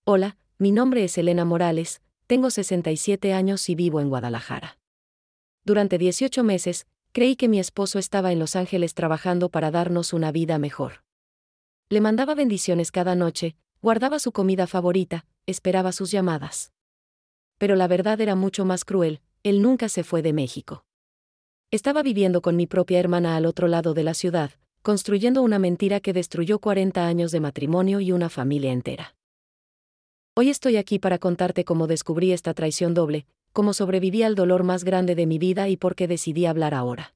Hola, mi nombre es Elena Morales, tengo 67 años y vivo en Guadalajara. Durante 18 meses, creí que mi esposo estaba en Los Ángeles trabajando para darnos una vida mejor. Le mandaba bendiciones cada noche, guardaba su comida favorita, esperaba sus llamadas. Pero la verdad era mucho más cruel, él nunca se fue de México. Estaba viviendo con mi propia hermana al otro lado de la ciudad, construyendo una mentira que destruyó 40 años de matrimonio y una familia entera. Hoy estoy aquí para contarte cómo descubrí esta traición doble, cómo sobreviví al dolor más grande de mi vida y por qué decidí hablar ahora.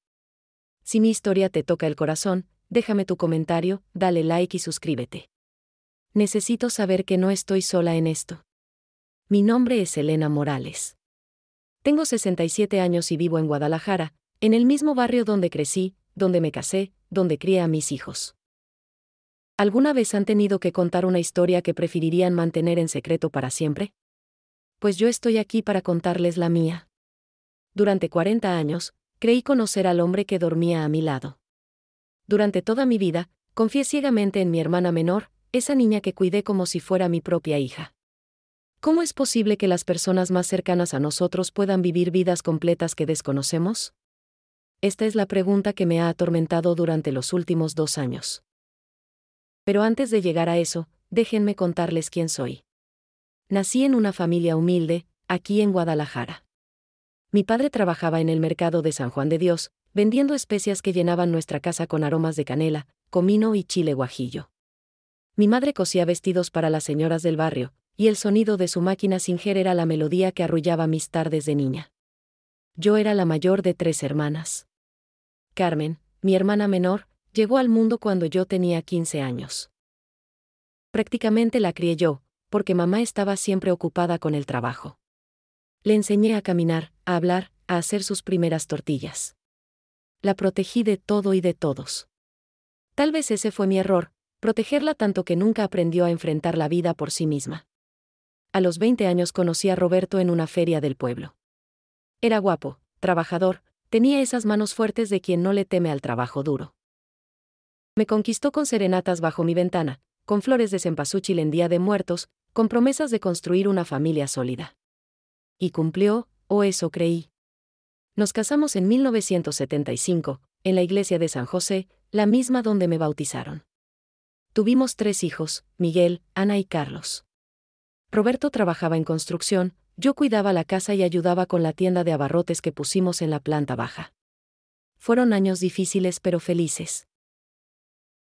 Si mi historia te toca el corazón, déjame tu comentario, dale like y suscríbete. Necesito saber que no estoy sola en esto. Mi nombre es Elena Morales. Tengo 67 años y vivo en Guadalajara, en el mismo barrio donde crecí, donde me casé, donde crié a mis hijos. ¿Alguna vez han tenido que contar una historia que preferirían mantener en secreto para siempre? Pues yo estoy aquí para contarles la mía. Durante 40 años, creí conocer al hombre que dormía a mi lado. Durante toda mi vida, confié ciegamente en mi hermana menor, esa niña que cuidé como si fuera mi propia hija. ¿Cómo es posible que las personas más cercanas a nosotros puedan vivir vidas completas que desconocemos? Esta es la pregunta que me ha atormentado durante los últimos 2 años. Pero antes de llegar a eso, déjenme contarles quién soy. Nací en una familia humilde, aquí en Guadalajara. Mi padre trabajaba en el mercado de San Juan de Dios, vendiendo especias que llenaban nuestra casa con aromas de canela, comino y chile guajillo. Mi madre cosía vestidos para las señoras del barrio, y el sonido de su máquina Singer era la melodía que arrullaba mis tardes de niña. Yo era la mayor de 3 hermanas. Carmen, mi hermana menor, llegó al mundo cuando yo tenía 15 años. Prácticamente la crié yo, porque mamá estaba siempre ocupada con el trabajo. Le enseñé a caminar, a hablar, a hacer sus primeras tortillas. La protegí de todo y de todos. Tal vez ese fue mi error, protegerla tanto que nunca aprendió a enfrentar la vida por sí misma. A los 20 años conocí a Roberto en una feria del pueblo. Era guapo, trabajador, tenía esas manos fuertes de quien no le teme al trabajo duro. Me conquistó con serenatas bajo mi ventana, con flores de cempasúchil en Día de Muertos, con promesas de construir una familia sólida. Y cumplió, o eso creí. Nos casamos en 1975, en la iglesia de San José, la misma donde me bautizaron. Tuvimos 3 hijos, Miguel, Ana y Carlos. Roberto trabajaba en construcción, yo cuidaba la casa y ayudaba con la tienda de abarrotes que pusimos en la planta baja. Fueron años difíciles pero felices.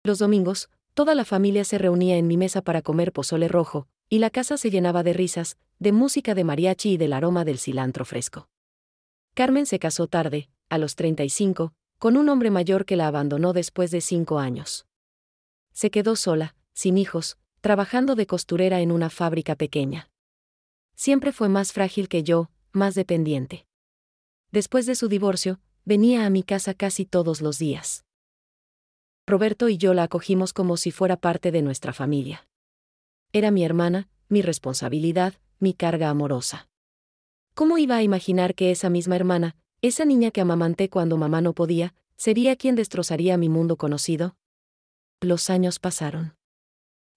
Los domingos, toda la familia se reunía en mi mesa para comer pozole rojo, y la casa se llenaba de risas, de música de mariachi y del aroma del cilantro fresco. Carmen se casó tarde, a los 35, con un hombre mayor que la abandonó después de 5 años. Se quedó sola, sin hijos, trabajando de costurera en una fábrica pequeña. Siempre fue más frágil que yo, más dependiente. Después de su divorcio, venía a mi casa casi todos los días. Roberto y yo la acogimos como si fuera parte de nuestra familia. Era mi hermana, mi responsabilidad, mi carga amorosa. ¿Cómo iba a imaginar que esa misma hermana, esa niña que amamanté cuando mamá no podía, sería quien destrozaría mi mundo conocido? Los años pasaron.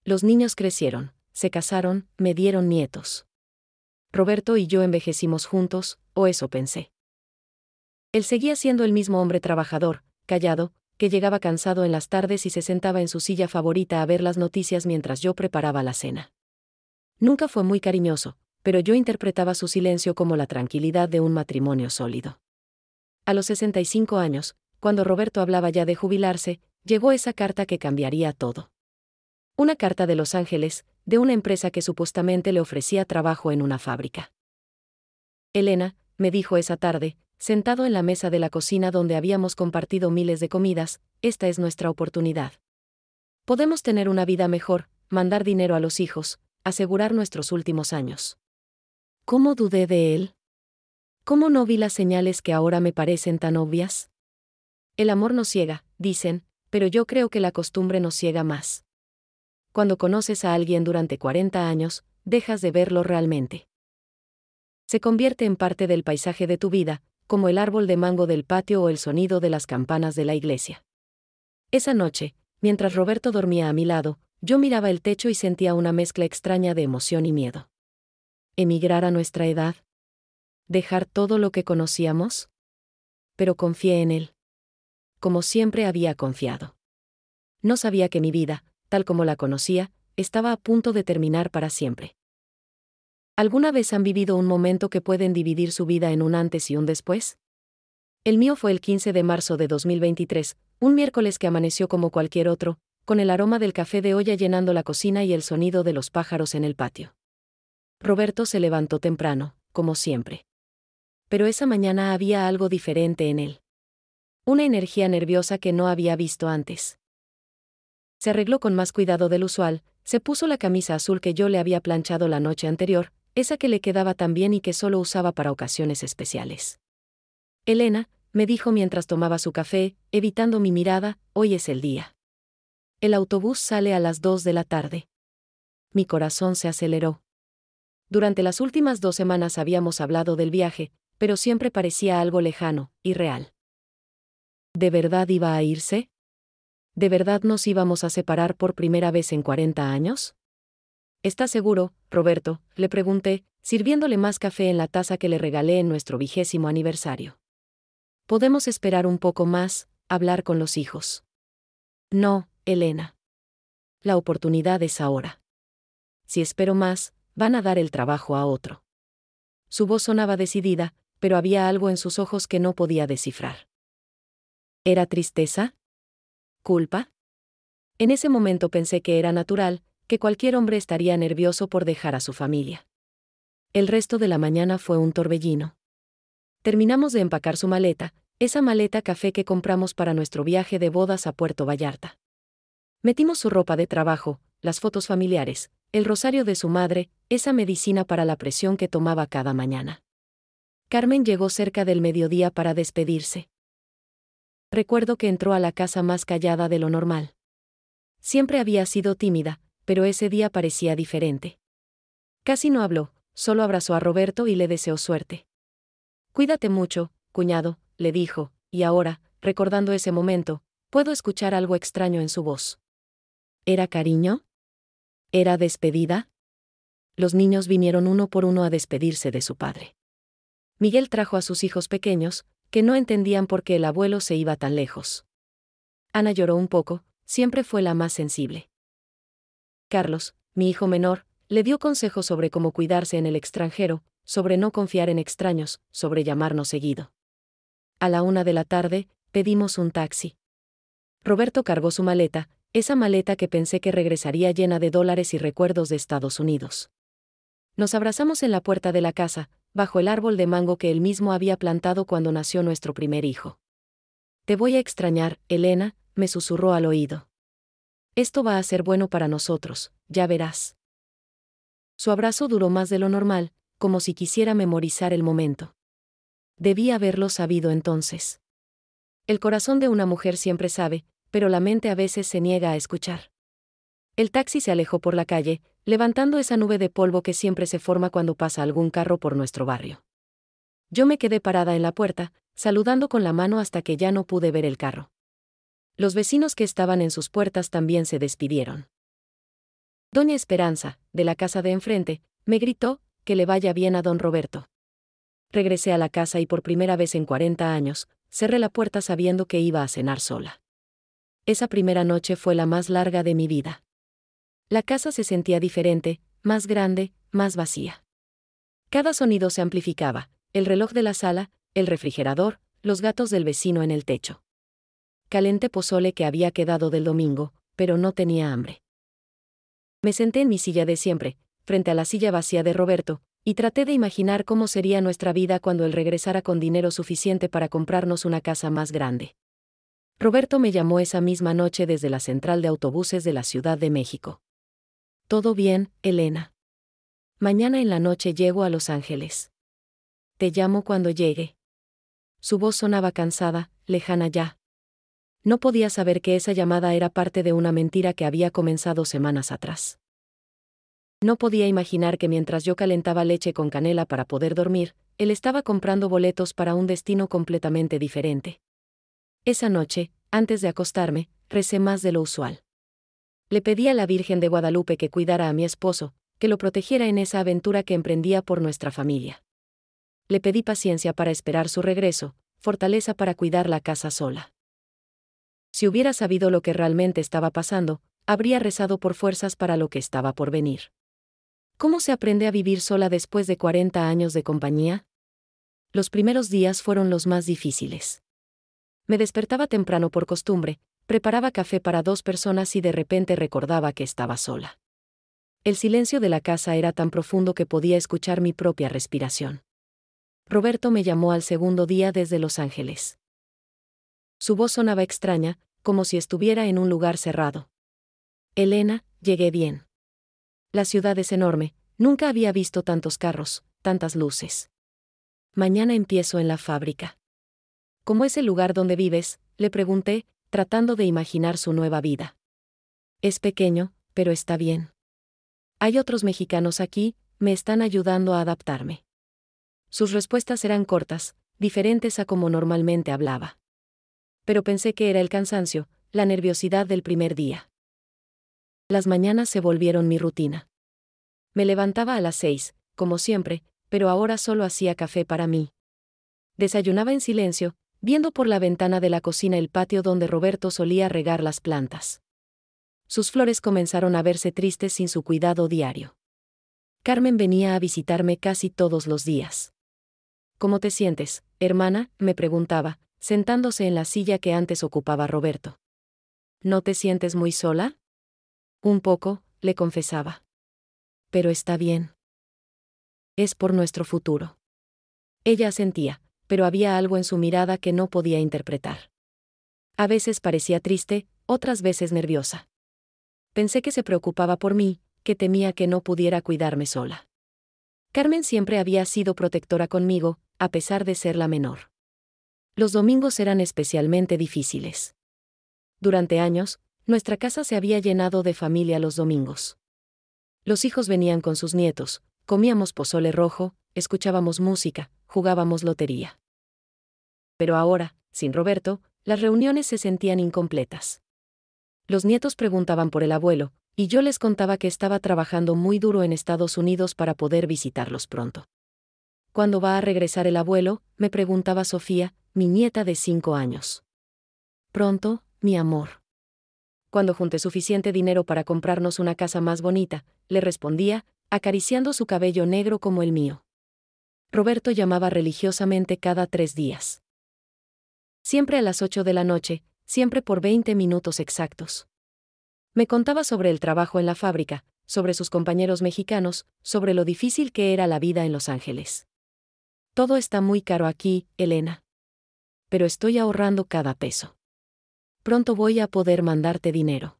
Los niños crecieron, se casaron, me dieron nietos. Roberto y yo envejecimos juntos, o eso pensé. Él seguía siendo el mismo hombre trabajador, callado, que llegaba cansado en las tardes y se sentaba en su silla favorita a ver las noticias mientras yo preparaba la cena. Nunca fue muy cariñoso, pero yo interpretaba su silencio como la tranquilidad de un matrimonio sólido. A los 65 años, cuando Roberto hablaba ya de jubilarse, llegó esa carta que cambiaría todo. Una carta de Los Ángeles, de una empresa que supuestamente le ofrecía trabajo en una fábrica. Elena, me dijo esa tarde, sentado en la mesa de la cocina donde habíamos compartido miles de comidas, esta es nuestra oportunidad. Podemos tener una vida mejor, mandar dinero a los hijos, asegurar nuestros últimos años. ¿Cómo dudé de él? ¿Cómo no vi las señales que ahora me parecen tan obvias? El amor nos ciega, dicen, pero yo creo que la costumbre nos ciega más. Cuando conoces a alguien durante 40 años, dejas de verlo realmente. Se convierte en parte del paisaje de tu vida, como el árbol de mango del patio o el sonido de las campanas de la iglesia. Esa noche, mientras Roberto dormía a mi lado, Yo miraba el techo y sentía una mezcla extraña de emoción y miedo. ¿Emigrar a nuestra edad? ¿Dejar todo lo que conocíamos? Pero confié en él. Como siempre había confiado. No sabía que mi vida, tal como la conocía, estaba a punto de terminar para siempre. ¿Alguna vez han vivido un momento que pueden dividir su vida en un antes y un después? El mío fue el 15 de marzo de 2023, un miércoles que amaneció como cualquier otro, con el aroma del café de olla llenando la cocina y el sonido de los pájaros en el patio. Roberto se levantó temprano, como siempre. Pero esa mañana había algo diferente en él. Una energía nerviosa que no había visto antes. Se arregló con más cuidado del usual, se puso la camisa azul que yo le había planchado la noche anterior, esa que le quedaba tan bien y que solo usaba para ocasiones especiales. Elena, me dijo mientras tomaba su café, evitando mi mirada, hoy es el día. El autobús sale a las 2 de la tarde. Mi corazón se aceleró. Durante las últimas 2 semanas habíamos hablado del viaje, pero siempre parecía algo lejano, irreal. ¿De verdad iba a irse? ¿De verdad nos íbamos a separar por primera vez en 40 años? ¿Estás seguro, Roberto?, le pregunté, sirviéndole más café en la taza que le regalé en nuestro 20º aniversario. Podemos esperar un poco más, hablar con los hijos. No, Elena. La oportunidad es ahora. Si espero más, van a dar el trabajo a otro. Su voz sonaba decidida, pero había algo en sus ojos que no podía descifrar. ¿Era tristeza? ¿Culpa? En ese momento pensé que era natural, que cualquier hombre estaría nervioso por dejar a su familia. El resto de la mañana fue un torbellino. Terminamos de empacar su maleta, esa maleta café que compramos para nuestro viaje de bodas a Puerto Vallarta. Metimos su ropa de trabajo, las fotos familiares, el rosario de su madre, esa medicina para la presión que tomaba cada mañana. Carmen llegó cerca del mediodía para despedirse. Recuerdo que entró a la casa más callada de lo normal. Siempre había sido tímida, pero ese día parecía diferente. Casi no habló, solo abrazó a Roberto y le deseó suerte. Cuídate mucho, cuñado, le dijo, y ahora, recordando ese momento, puedo escuchar algo extraño en su voz. ¿Era cariño? ¿Era despedida? Los niños vinieron uno por uno a despedirse de su padre. Miguel trajo a sus hijos pequeños, que no entendían por qué el abuelo se iba tan lejos. Ana lloró un poco, siempre fue la más sensible. Carlos, mi hijo menor, le dio consejos sobre cómo cuidarse en el extranjero, sobre no confiar en extraños, sobre llamarnos seguido. A la 1 de la tarde, pedimos un taxi. Roberto cargó su maleta, esa maleta que pensé que regresaría llena de dólares y recuerdos de Estados Unidos. Nos abrazamos en la puerta de la casa, bajo el árbol de mango que él mismo había plantado cuando nació nuestro primer hijo. Te voy a extrañar, Elena, me susurró al oído. Esto va a ser bueno para nosotros, ya verás. Su abrazo duró más de lo normal, como si quisiera memorizar el momento. Debí haberlo sabido entonces. El corazón de una mujer siempre sabe, pero la mente a veces se niega a escuchar. El taxi se alejó por la calle, levantando esa nube de polvo que siempre se forma cuando pasa algún carro por nuestro barrio. Yo me quedé parada en la puerta, saludando con la mano hasta que ya no pude ver el carro. Los vecinos que estaban en sus puertas también se despidieron. Doña Esperanza, de la casa de enfrente, me gritó, que le vaya bien a don Roberto. Regresé a la casa y por primera vez en 40 años, cerré la puerta sabiendo que iba a cenar sola. Esa primera noche fue la más larga de mi vida. La casa se sentía diferente, más grande, más vacía. Cada sonido se amplificaba, el reloj de la sala, el refrigerador, los gatos del vecino en el techo. Calenté pozole que había quedado del domingo, pero no tenía hambre. Me senté en mi silla de siempre, frente a la silla vacía de Roberto, y traté de imaginar cómo sería nuestra vida cuando él regresara con dinero suficiente para comprarnos una casa más grande. Roberto me llamó esa misma noche desde la central de autobuses de la Ciudad de México. Todo bien, Elena. Mañana en la noche llego a Los Ángeles. Te llamo cuando llegue. Su voz sonaba cansada, lejana ya. No podía saber que esa llamada era parte de una mentira que había comenzado semanas atrás. No podía imaginar que mientras yo calentaba leche con canela para poder dormir, él estaba comprando boletos para un destino completamente diferente. Esa noche, antes de acostarme, recé más de lo usual. Le pedí a la Virgen de Guadalupe que cuidara a mi esposo, que lo protegiera en esa aventura que emprendía por nuestra familia. Le pedí paciencia para esperar su regreso, fortaleza para cuidar la casa sola. Si hubiera sabido lo que realmente estaba pasando, habría rezado por fuerzas para lo que estaba por venir. ¿Cómo se aprende a vivir sola después de 40 años de compañía? Los primeros días fueron los más difíciles. Me despertaba temprano por costumbre, preparaba café para 2 personas y de repente recordaba que estaba sola. El silencio de la casa era tan profundo que podía escuchar mi propia respiración. Roberto me llamó al segundo día desde Los Ángeles. Su voz sonaba extraña, como si estuviera en un lugar cerrado. Elena, llegué bien. La ciudad es enorme, nunca había visto tantos carros, tantas luces. Mañana empiezo en la fábrica. ¿Cómo es el lugar donde vives?, le pregunté, tratando de imaginar su nueva vida. Es pequeño, pero está bien. Hay otros mexicanos aquí, me están ayudando a adaptarme. Sus respuestas eran cortas, diferentes a como normalmente hablaba. Pero pensé que era el cansancio, la nerviosidad del primer día. Las mañanas se volvieron mi rutina. Me levantaba a las 6, como siempre, pero ahora solo hacía café para mí. Desayunaba en silencio, viendo por la ventana de la cocina el patio donde Roberto solía regar las plantas. Sus flores comenzaron a verse tristes sin su cuidado diario. Carmen venía a visitarme casi todos los días. ¿Cómo te sientes, hermana?, me preguntaba, sentándose en la silla que antes ocupaba Roberto. ¿No te sientes muy sola? Un poco, le confesaba. Pero está bien. Es por nuestro futuro. Ella asentía, pero había algo en su mirada que no podía interpretar. A veces parecía triste, otras veces nerviosa. Pensé que se preocupaba por mí, que temía que no pudiera cuidarme sola. Carmen siempre había sido protectora conmigo, a pesar de ser la menor. Los domingos eran especialmente difíciles. Durante años, nuestra casa se había llenado de familia los domingos. Los hijos venían con sus nietos, comíamos pozole rojo, escuchábamos música, jugábamos lotería. Pero ahora, sin Roberto, las reuniones se sentían incompletas. Los nietos preguntaban por el abuelo, y yo les contaba que estaba trabajando muy duro en Estados Unidos para poder visitarlos pronto. ¿Cuándo va a regresar el abuelo?, me preguntaba Sofía, mi nieta de 5 años. Pronto, mi amor. Cuando junté suficiente dinero para comprarnos una casa más bonita, le respondía, acariciando su cabello negro como el mío. Roberto llamaba religiosamente cada 3 días. Siempre a las 8 de la noche, siempre por 20 minutos exactos. Me contaba sobre el trabajo en la fábrica, sobre sus compañeros mexicanos, sobre lo difícil que era la vida en Los Ángeles. Todo está muy caro aquí, Elena. Pero estoy ahorrando cada peso. Pronto voy a poder mandarte dinero.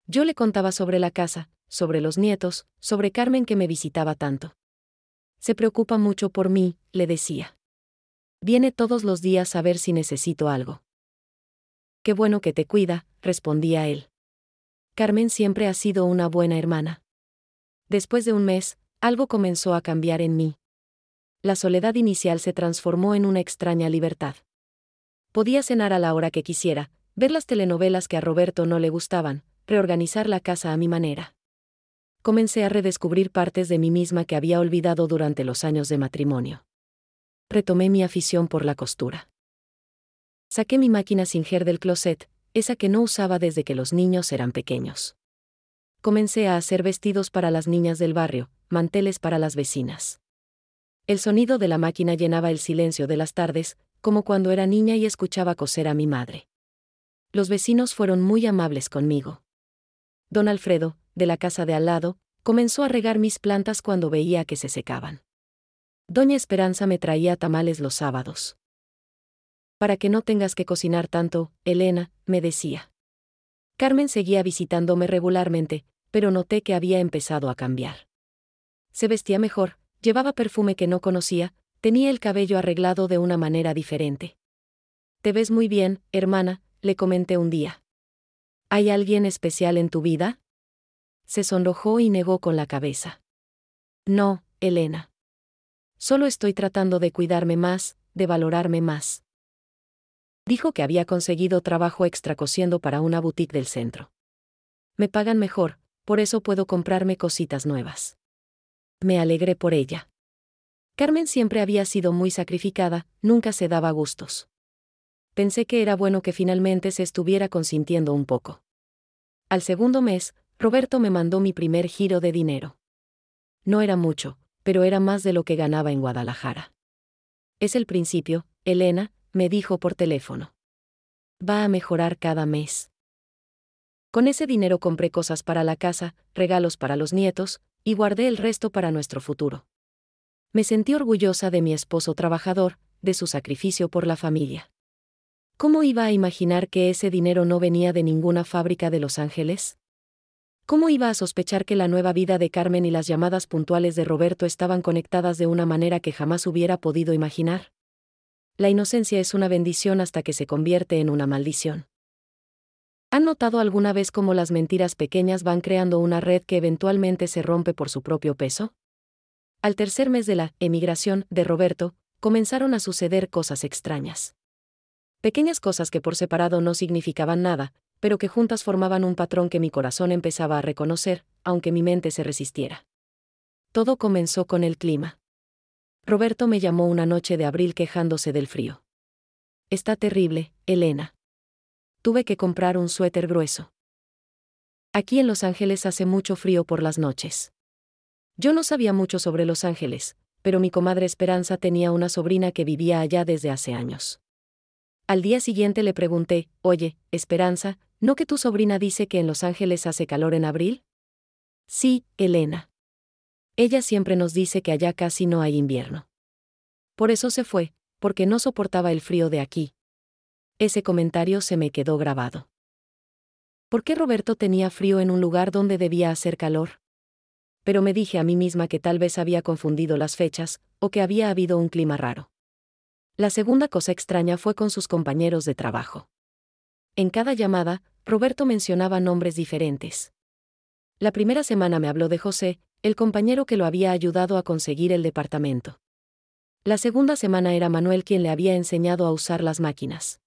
Yo le contaba sobre la casa, sobre los nietos, sobre Carmen que me visitaba tanto. Se preocupa mucho por mí, le decía. Viene todos los días a ver si necesito algo. Qué bueno que te cuida, respondía él. Carmen siempre ha sido una buena hermana. Después de un mes, algo comenzó a cambiar en mí. La soledad inicial se transformó en una extraña libertad. Podía cenar a la hora que quisiera, ver las telenovelas que a Roberto no le gustaban, reorganizar la casa a mi manera. Comencé a redescubrir partes de mí misma que había olvidado durante los años de matrimonio. Retomé mi afición por la costura. Saqué mi máquina Singer del closet, esa que no usaba desde que los niños eran pequeños. Comencé a hacer vestidos para las niñas del barrio, manteles para las vecinas. El sonido de la máquina llenaba el silencio de las tardes, como cuando era niña y escuchaba coser a mi madre. Los vecinos fueron muy amables conmigo. Don Alfredo, de la casa de al lado, comenzó a regar mis plantas cuando veía que se secaban. Doña Esperanza me traía tamales los sábados. Para que no tengas que cocinar tanto, Elena, me decía. Carmen seguía visitándome regularmente, pero noté que había empezado a cambiar. Se vestía mejor, llevaba perfume que no conocía, tenía el cabello arreglado de una manera diferente. Te ves muy bien, hermana, le comenté un día. ¿Hay alguien especial en tu vida? Se sonrojó y negó con la cabeza. No, Elena. Solo estoy tratando de cuidarme más, de valorarme más. Dijo que había conseguido trabajo extra cosiendo para una boutique del centro. Me pagan mejor, por eso puedo comprarme cositas nuevas. Me alegré por ella. Carmen siempre había sido muy sacrificada, nunca se daba gustos. Pensé que era bueno que finalmente se estuviera consintiendo un poco. Al segundo mes, Roberto me mandó mi primer giro de dinero. No era mucho, pero era más de lo que ganaba en Guadalajara. Es el principio, Elena, me dijo por teléfono. Va a mejorar cada mes. Con ese dinero compré cosas para la casa, regalos para los nietos, y guardé el resto para nuestro futuro. Me sentí orgullosa de mi esposo trabajador, de su sacrificio por la familia. ¿Cómo iba a imaginar que ese dinero no venía de ninguna fábrica de Los Ángeles? ¿Cómo iba a sospechar que la nueva vida de Carmen y las llamadas puntuales de Roberto estaban conectadas de una manera que jamás hubiera podido imaginar? La inocencia es una bendición hasta que se convierte en una maldición. ¿Han notado alguna vez cómo las mentiras pequeñas van creando una red que eventualmente se rompe por su propio peso? Al tercer mes de la emigración de Roberto, comenzaron a suceder cosas extrañas. Pequeñas cosas que por separado no significaban nada, pero que juntas formaban un patrón que mi corazón empezaba a reconocer, aunque mi mente se resistiera. Todo comenzó con el clima. Roberto me llamó una noche de abril quejándose del frío. Está terrible, Elena. Tuve que comprar un suéter grueso. Aquí en Los Ángeles hace mucho frío por las noches. Yo no sabía mucho sobre Los Ángeles, pero mi comadre Esperanza tenía una sobrina que vivía allá desde hace años. Al día siguiente le pregunté, oye, Esperanza, ¿no que tu sobrina dice que en Los Ángeles hace calor en abril? Sí, Elena. Ella siempre nos dice que allá casi no hay invierno. Por eso se fue, porque no soportaba el frío de aquí. Ese comentario se me quedó grabado. ¿Por qué Roberto tenía frío en un lugar donde debía hacer calor? Pero me dije a mí misma que tal vez había confundido las fechas, o que había habido un clima raro. La segunda cosa extraña fue con sus compañeros de trabajo. En cada llamada, Roberto mencionaba nombres diferentes. La primera semana me habló de José, el compañero que lo había ayudado a conseguir el departamento. La segunda semana era Manuel quien le había enseñado a usar las máquinas.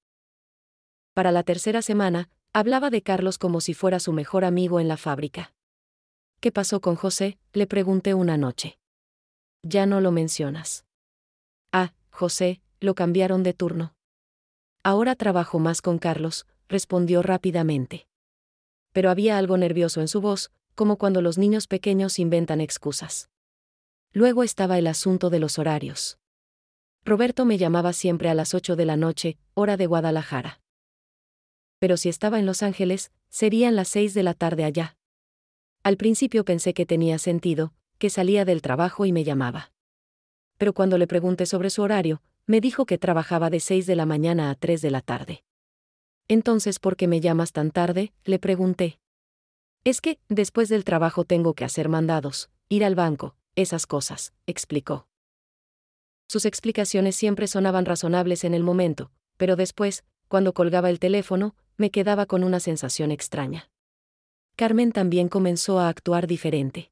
Para la tercera semana, hablaba de Carlos como si fuera su mejor amigo en la fábrica. ¿Qué pasó con José?, le pregunté una noche. Ya no lo mencionas. Ah, José, lo cambiaron de turno. Ahora trabajo más con Carlos, respondió rápidamente. Pero había algo nervioso en su voz, como cuando los niños pequeños inventan excusas. Luego estaba el asunto de los horarios. Roberto me llamaba siempre a las 8 de la noche, hora de Guadalajara. Pero si estaba en Los Ángeles, serían las 6 de la tarde allá. Al principio pensé que tenía sentido, que salía del trabajo y me llamaba. Pero cuando le pregunté sobre su horario, me dijo que trabajaba de 6 de la mañana a 3 de la tarde. Entonces, ¿por qué me llamas tan tarde?, le pregunté. Es que, después del trabajo tengo que hacer mandados, ir al banco, esas cosas, explicó. Sus explicaciones siempre sonaban razonables en el momento, pero después, cuando colgaba el teléfono, me quedaba con una sensación extraña. Carmen también comenzó a actuar diferente.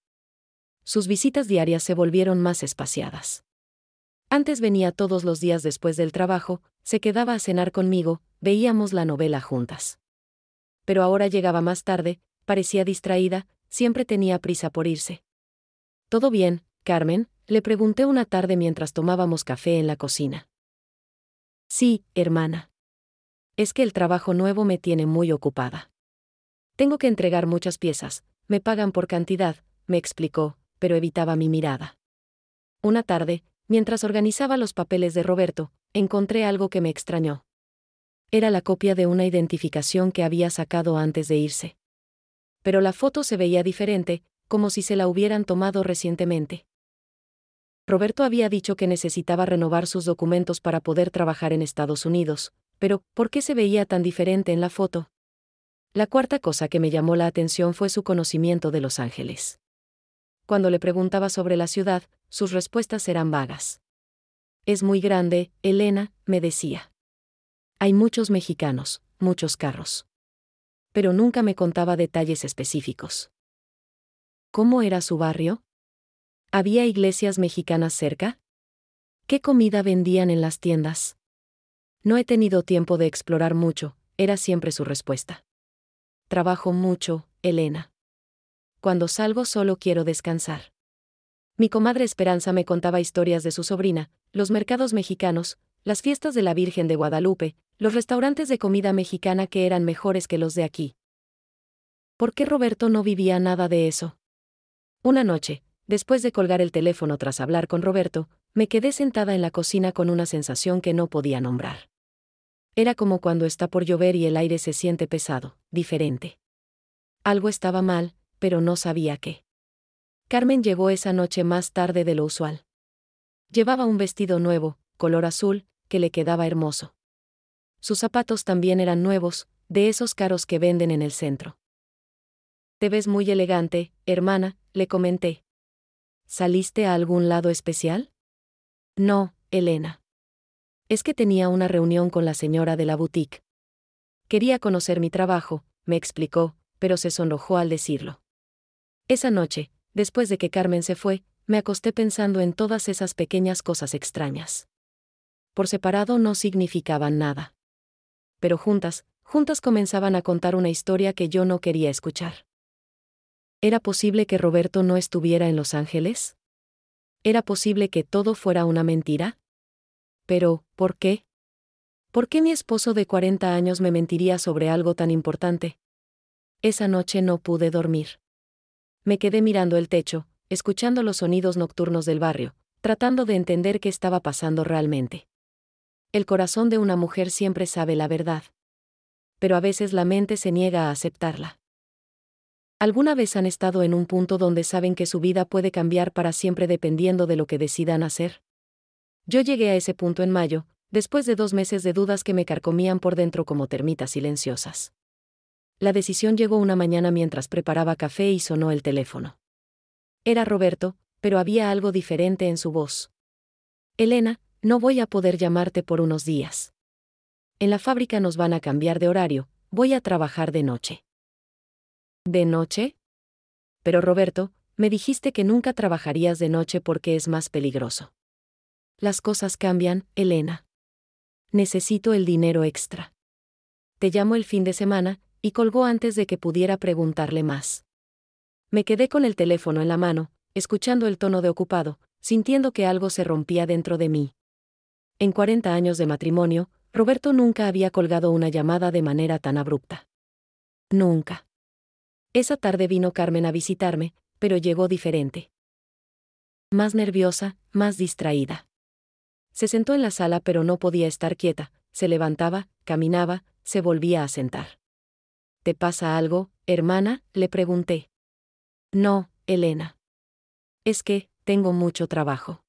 Sus visitas diarias se volvieron más espaciadas. Antes venía todos los días después del trabajo, se quedaba a cenar conmigo, veíamos la novela juntas. Pero ahora llegaba más tarde, parecía distraída, siempre tenía prisa por irse. ¿Todo bien, Carmen?, le pregunté una tarde mientras tomábamos café en la cocina. Sí, hermana. Es que el trabajo nuevo me tiene muy ocupada. Tengo que entregar muchas piezas, me pagan por cantidad, me explicó, pero evitaba mi mirada. Una tarde, mientras organizaba los papeles de Roberto, encontré algo que me extrañó. Era la copia de una identificación que había sacado antes de irse. Pero la foto se veía diferente, como si se la hubieran tomado recientemente. Roberto había dicho que necesitaba renovar sus documentos para poder trabajar en Estados Unidos, pero ¿por qué se veía tan diferente en la foto? La cuarta cosa que me llamó la atención fue su conocimiento de Los Ángeles. Cuando le preguntaba sobre la ciudad, sus respuestas eran vagas. Es muy grande, Elena, me decía. Hay muchos mexicanos, muchos carros. Pero nunca me contaba detalles específicos. ¿Cómo era su barrio? ¿Había iglesias mexicanas cerca? ¿Qué comida vendían en las tiendas? No he tenido tiempo de explorar mucho, era siempre su respuesta. Trabajo mucho, Elena. Cuando salgo solo quiero descansar. Mi comadre Esperanza me contaba historias de su sobrina, los mercados mexicanos, las fiestas de la Virgen de Guadalupe, los restaurantes de comida mexicana que eran mejores que los de aquí. ¿Por qué Roberto no vivía nada de eso? Una noche, después de colgar el teléfono tras hablar con Roberto, me quedé sentada en la cocina con una sensación que no podía nombrar. Era como cuando está por llover y el aire se siente pesado, diferente. Algo estaba mal, pero no sabía qué. Carmen llegó esa noche más tarde de lo usual. Llevaba un vestido nuevo, color azul, que le quedaba hermoso. Sus zapatos también eran nuevos, de esos caros que venden en el centro. «Te ves muy elegante, hermana», le comenté. «¿Saliste a algún lado especial?» «No, Elena. Es que tenía una reunión con la señora de la boutique. Quería conocer mi trabajo», me explicó, pero se sonrojó al decirlo. Esa noche, después de que Carmen se fue, me acosté pensando en todas esas pequeñas cosas extrañas. Por separado no significaban nada. Pero juntas comenzaban a contar una historia que yo no quería escuchar. ¿Era posible que Roberto no estuviera en Los Ángeles? ¿Era posible que todo fuera una mentira? Pero, ¿por qué? ¿Por qué mi esposo de 40 años me mentiría sobre algo tan importante? Esa noche no pude dormir. Me quedé mirando el techo, escuchando los sonidos nocturnos del barrio, tratando de entender qué estaba pasando realmente. El corazón de una mujer siempre sabe la verdad. Pero a veces la mente se niega a aceptarla. ¿Alguna vez han estado en un punto donde saben que su vida puede cambiar para siempre dependiendo de lo que decidan hacer? Yo llegué a ese punto en mayo, después de 2 meses de dudas que me carcomían por dentro como termitas silenciosas. La decisión llegó una mañana mientras preparaba café y sonó el teléfono. Era Roberto, pero había algo diferente en su voz. «Elena, no voy a poder llamarte por unos días. En la fábrica nos van a cambiar de horario, voy a trabajar de noche». ¿De noche? Pero Roberto, me dijiste que nunca trabajarías de noche porque es más peligroso. Las cosas cambian, Elena. Necesito el dinero extra. Te llamo el fin de semana, y colgó antes de que pudiera preguntarle más. Me quedé con el teléfono en la mano, escuchando el tono de ocupado, sintiendo que algo se rompía dentro de mí. En 40 años de matrimonio, Roberto nunca había colgado una llamada de manera tan abrupta. Nunca. Esa tarde vino Carmen a visitarme, pero llegó diferente. Más nerviosa, más distraída. Se sentó en la sala pero no podía estar quieta, se levantaba, caminaba, se volvía a sentar. ¿Te pasa algo, hermana?, le pregunté. No, Elena. Es que, tengo mucho trabajo.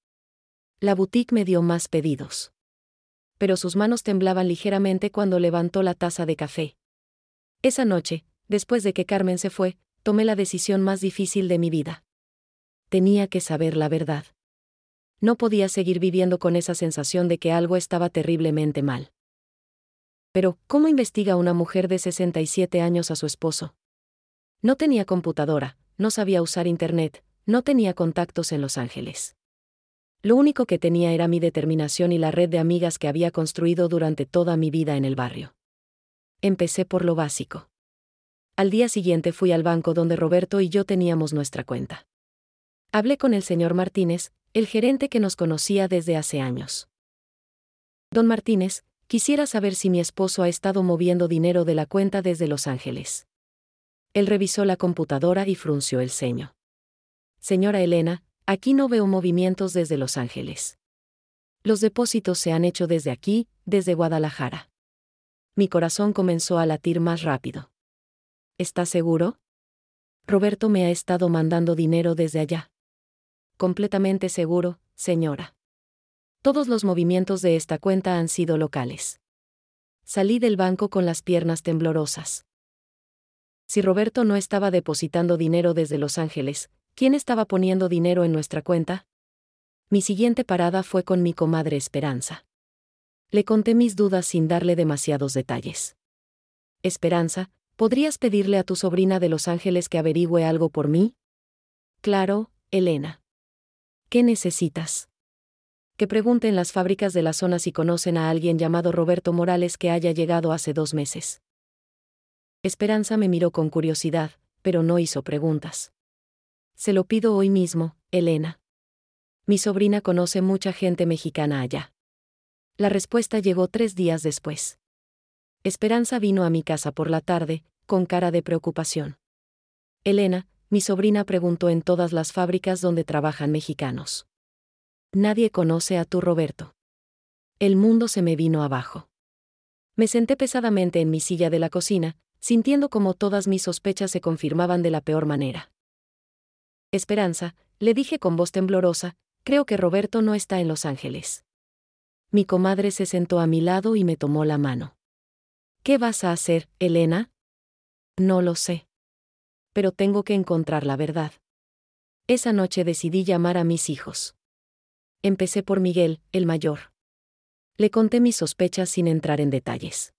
La boutique me dio más pedidos. Pero sus manos temblaban ligeramente cuando levantó la taza de café. Esa noche, después de que Carmen se fue, tomé la decisión más difícil de mi vida. Tenía que saber la verdad. No podía seguir viviendo con esa sensación de que algo estaba terriblemente mal. Pero, ¿cómo investiga una mujer de 67 años a su esposo? No tenía computadora, no sabía usar internet, no tenía contactos en Los Ángeles. Lo único que tenía era mi determinación y la red de amigas que había construido durante toda mi vida en el barrio. Empecé por lo básico. Al día siguiente fui al banco donde Roberto y yo teníamos nuestra cuenta. Hablé con el señor Martínez, el gerente que nos conocía desde hace años. Don Martínez, quisiera saber si mi esposo ha estado moviendo dinero de la cuenta desde Los Ángeles. Él revisó la computadora y frunció el ceño. Señora Elena, aquí no veo movimientos desde Los Ángeles. Los depósitos se han hecho desde aquí, desde Guadalajara. Mi corazón comenzó a latir más rápido. ¿Está seguro? Roberto me ha estado mandando dinero desde allá. Completamente seguro, señora. Todos los movimientos de esta cuenta han sido locales. Salí del banco con las piernas temblorosas. Si Roberto no estaba depositando dinero desde Los Ángeles, ¿quién estaba poniendo dinero en nuestra cuenta? Mi siguiente parada fue con mi comadre Esperanza. Le conté mis dudas sin darle demasiados detalles. Esperanza, ¿podrías pedirle a tu sobrina de Los Ángeles que averigüe algo por mí? Claro, Elena. ¿Qué necesitas? Que pregunte en las fábricas de la zona si conocen a alguien llamado Roberto Morales que haya llegado hace 2 meses. Esperanza me miró con curiosidad, pero no hizo preguntas. Se lo pido hoy mismo, Elena. Mi sobrina conoce mucha gente mexicana allá. La respuesta llegó 3 días después. Esperanza vino a mi casa por la tarde, con cara de preocupación. Elena, mi sobrina preguntó en todas las fábricas donde trabajan mexicanos. Nadie conoce a tu Roberto. El mundo se me vino abajo. Me senté pesadamente en mi silla de la cocina, sintiendo como todas mis sospechas se confirmaban de la peor manera. Esperanza, le dije con voz temblorosa, creo que Roberto no está en Los Ángeles. Mi comadre se sentó a mi lado y me tomó la mano. ¿Qué vas a hacer, Elena? No lo sé. Pero tengo que encontrar la verdad. Esa noche decidí llamar a mis hijos. Empecé por Miguel, el mayor. Le conté mis sospechas sin entrar en detalles.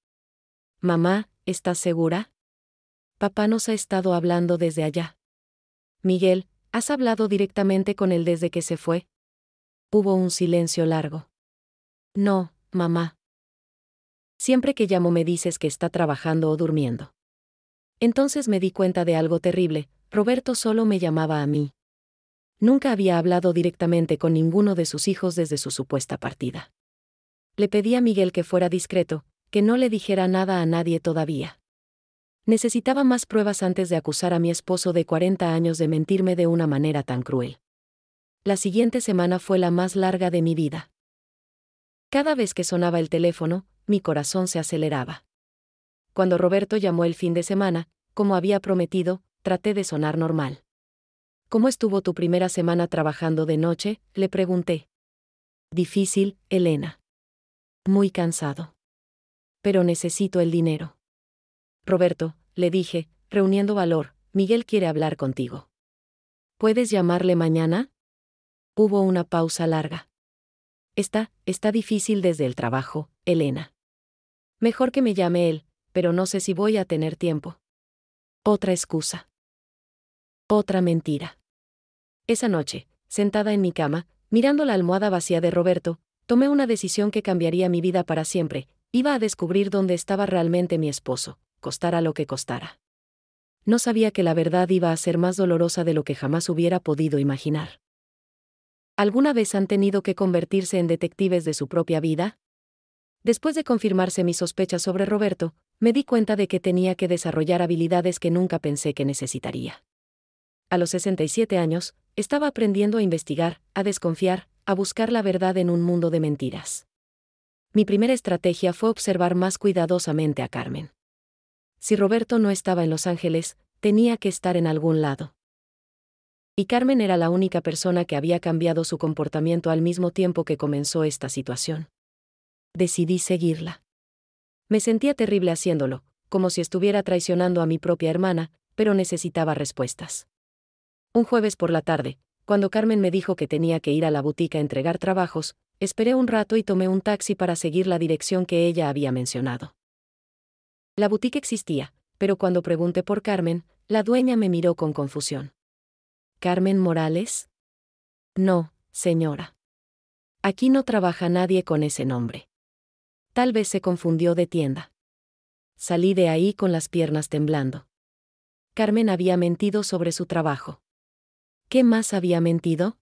Mamá, ¿estás segura? Papá nos ha estado hablando desde allá. Miguel, ¿has hablado directamente con él desde que se fue? Hubo un silencio largo. No, mamá. Siempre que llamo me dices que está trabajando o durmiendo. Entonces me di cuenta de algo terrible, Roberto solo me llamaba a mí. Nunca había hablado directamente con ninguno de sus hijos desde su supuesta partida. Le pedí a Miguel que fuera discreto, que no le dijera nada a nadie todavía. Necesitaba más pruebas antes de acusar a mi esposo de 40 años de mentirme de una manera tan cruel. La siguiente semana fue la más larga de mi vida. Cada vez que sonaba el teléfono, mi corazón se aceleraba. Cuando Roberto llamó el fin de semana, como había prometido, traté de sonar normal. ¿Cómo estuvo tu primera semana trabajando de noche?, le pregunté. Difícil, Elena. Muy cansado. Pero necesito el dinero. Roberto, le dije, reuniendo valor, Miguel quiere hablar contigo. ¿Puedes llamarle mañana? Hubo una pausa larga. Está difícil desde el trabajo, Elena. Mejor que me llame él, pero no sé si voy a tener tiempo. Otra excusa. Otra mentira. Esa noche, sentada en mi cama, mirando la almohada vacía de Roberto, tomé una decisión que cambiaría mi vida para siempre. Iba a descubrir dónde estaba realmente mi esposo, costara lo que costara. No sabía que la verdad iba a ser más dolorosa de lo que jamás hubiera podido imaginar. ¿Alguna vez han tenido que convertirse en detectives de su propia vida? Después de confirmarse mis sospechas sobre Roberto, me di cuenta de que tenía que desarrollar habilidades que nunca pensé que necesitaría. A los 67 años, estaba aprendiendo a investigar, a desconfiar, a buscar la verdad en un mundo de mentiras. Mi primera estrategia fue observar más cuidadosamente a Carmen. Si Roberto no estaba en Los Ángeles, tenía que estar en algún lado. Y Carmen era la única persona que había cambiado su comportamiento al mismo tiempo que comenzó esta situación. Decidí seguirla. Me sentía terrible haciéndolo, como si estuviera traicionando a mi propia hermana, pero necesitaba respuestas. Un jueves por la tarde, cuando Carmen me dijo que tenía que ir a la boutique a entregar trabajos, esperé un rato y tomé un taxi para seguir la dirección que ella había mencionado. La boutique existía, pero cuando pregunté por Carmen, la dueña me miró con confusión. ¿Carmen Morales? No, señora. Aquí no trabaja nadie con ese nombre. Tal vez se confundió de tienda. Salí de ahí con las piernas temblando. Carmen había mentido sobre su trabajo. ¿Qué más había mentido?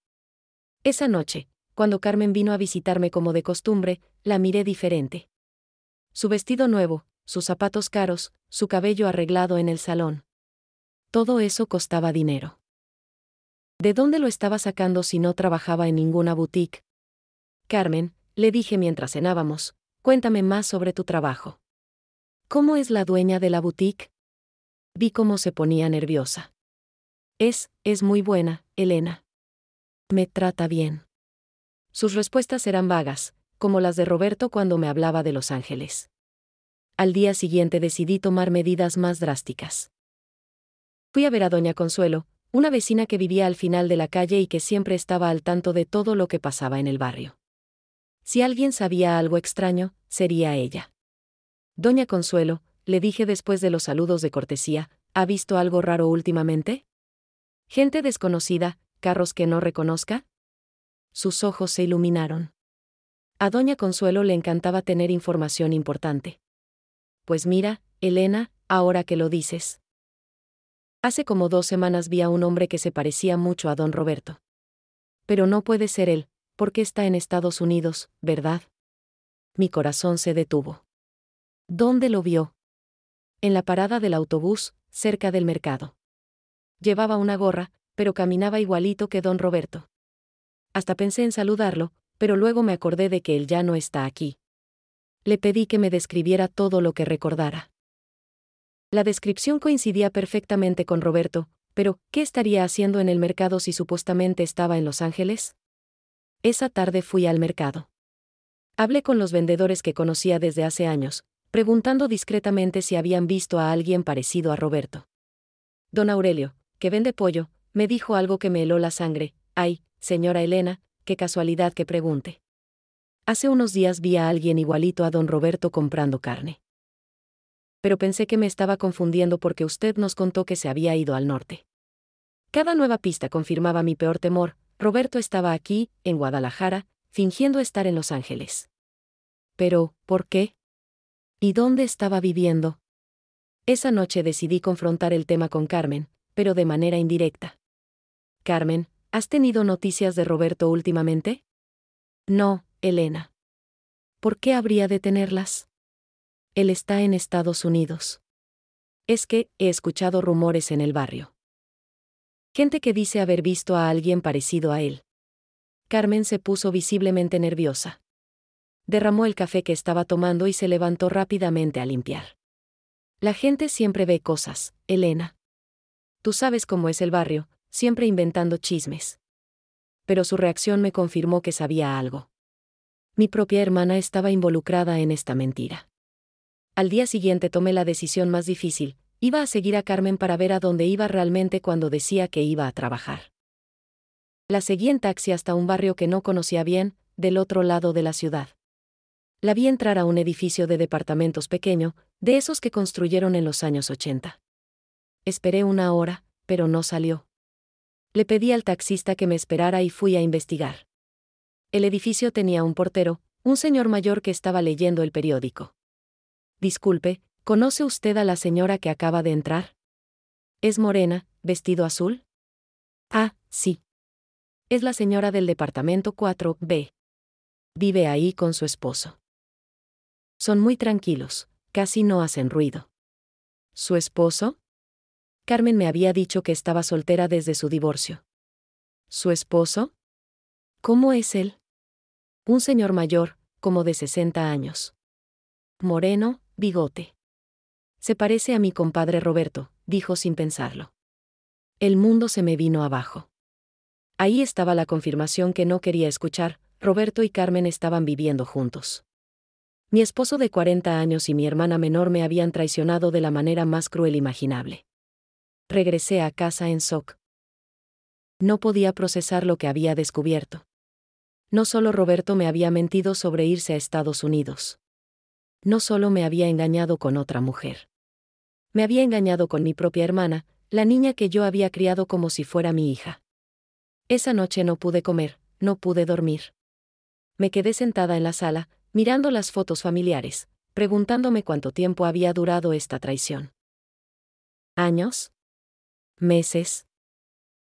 Esa noche, cuando Carmen vino a visitarme como de costumbre, la miré diferente. Su vestido nuevo, sus zapatos caros, su cabello arreglado en el salón. Todo eso costaba dinero. ¿De dónde lo estaba sacando si no trabajaba en ninguna boutique? Carmen, le dije mientras cenábamos, cuéntame más sobre tu trabajo. ¿Cómo es la dueña de la boutique? Vi cómo se ponía nerviosa. Es muy buena, Elena. Me trata bien. Sus respuestas eran vagas, como las de Roberto cuando me hablaba de Los Ángeles. Al día siguiente decidí tomar medidas más drásticas. Fui a ver a doña Consuelo, una vecina que vivía al final de la calle y que siempre estaba al tanto de todo lo que pasaba en el barrio. Si alguien sabía algo extraño, sería ella. Doña Consuelo, le dije después de los saludos de cortesía, ¿ha visto algo raro últimamente? ¿Gente desconocida, carros que no reconozca? Sus ojos se iluminaron. A doña Consuelo le encantaba tener información importante. Pues mira, Elena, ahora que lo dices. Hace como 2 semanas vi a un hombre que se parecía mucho a don Roberto. Pero no puede ser él, porque está en Estados Unidos, ¿verdad? Mi corazón se detuvo. ¿Dónde lo vio? En la parada del autobús, cerca del mercado. Llevaba una gorra, pero caminaba igualito que don Roberto. Hasta pensé en saludarlo, pero luego me acordé de que él ya no está aquí. Le pedí que me describiera todo lo que recordara. La descripción coincidía perfectamente con Roberto, pero ¿qué estaría haciendo en el mercado si supuestamente estaba en Los Ángeles? Esa tarde fui al mercado. Hablé con los vendedores que conocía desde hace años, preguntando discretamente si habían visto a alguien parecido a Roberto. Don Aurelio, que vende pollo, me dijo algo que me heló la sangre. Ay, señora Elena, qué casualidad que pregunte. Hace unos días vi a alguien igualito a don Roberto comprando carne. Pero pensé que me estaba confundiendo porque usted nos contó que se había ido al norte. Cada nueva pista confirmaba mi peor temor. Roberto estaba aquí, en Guadalajara, fingiendo estar en Los Ángeles. Pero, ¿por qué? ¿Y dónde estaba viviendo? Esa noche decidí confrontar el tema con Carmen, pero de manera indirecta. Carmen, ¿has tenido noticias de Roberto últimamente? No, Elena. ¿Por qué habría de tenerlas? Él está en Estados Unidos. Es que he escuchado rumores en el barrio. Gente que dice haber visto a alguien parecido a él. Carmen se puso visiblemente nerviosa. Derramó el café que estaba tomando y se levantó rápidamente a limpiar. La gente siempre ve cosas, Elena. Tú sabes cómo es el barrio, siempre inventando chismes. Pero su reacción me confirmó que sabía algo. Mi propia hermana estaba involucrada en esta mentira. Al día siguiente tomé la decisión más difícil. Iba a seguir a Carmen para ver a dónde iba realmente cuando decía que iba a trabajar. La seguí en taxi hasta un barrio que no conocía bien, del otro lado de la ciudad. La vi entrar a un edificio de departamentos pequeño, de esos que construyeron en los años 80. Esperé una hora, pero no salió. Le pedí al taxista que me esperara y fui a investigar. El edificio tenía un portero, un señor mayor que estaba leyendo el periódico. Disculpe, ¿conoce usted a la señora que acaba de entrar? ¿Es morena, vestido azul? Ah, sí. Es la señora del departamento 4B. Vive ahí con su esposo. Son muy tranquilos, casi no hacen ruido. ¿Su esposo? Carmen me había dicho que estaba soltera desde su divorcio. ¿Su esposo? ¿Cómo es él? Un señor mayor, como de 60 años. Moreno, bigote. Se parece a mi compadre Roberto, dijo sin pensarlo. El mundo se me vino abajo. Ahí estaba la confirmación que no quería escuchar. Roberto y Carmen estaban viviendo juntos. Mi esposo de 40 años y mi hermana menor me habían traicionado de la manera más cruel imaginable. Regresé a casa en shock. No podía procesar lo que había descubierto. No solo Roberto me había mentido sobre irse a Estados Unidos. No solo me había engañado con otra mujer. Me había engañado con mi propia hermana, la niña que yo había criado como si fuera mi hija. Esa noche no pude comer, no pude dormir. Me quedé sentada en la sala, mirando las fotos familiares, preguntándome cuánto tiempo había durado esta traición. ¿Años? ¿Meses?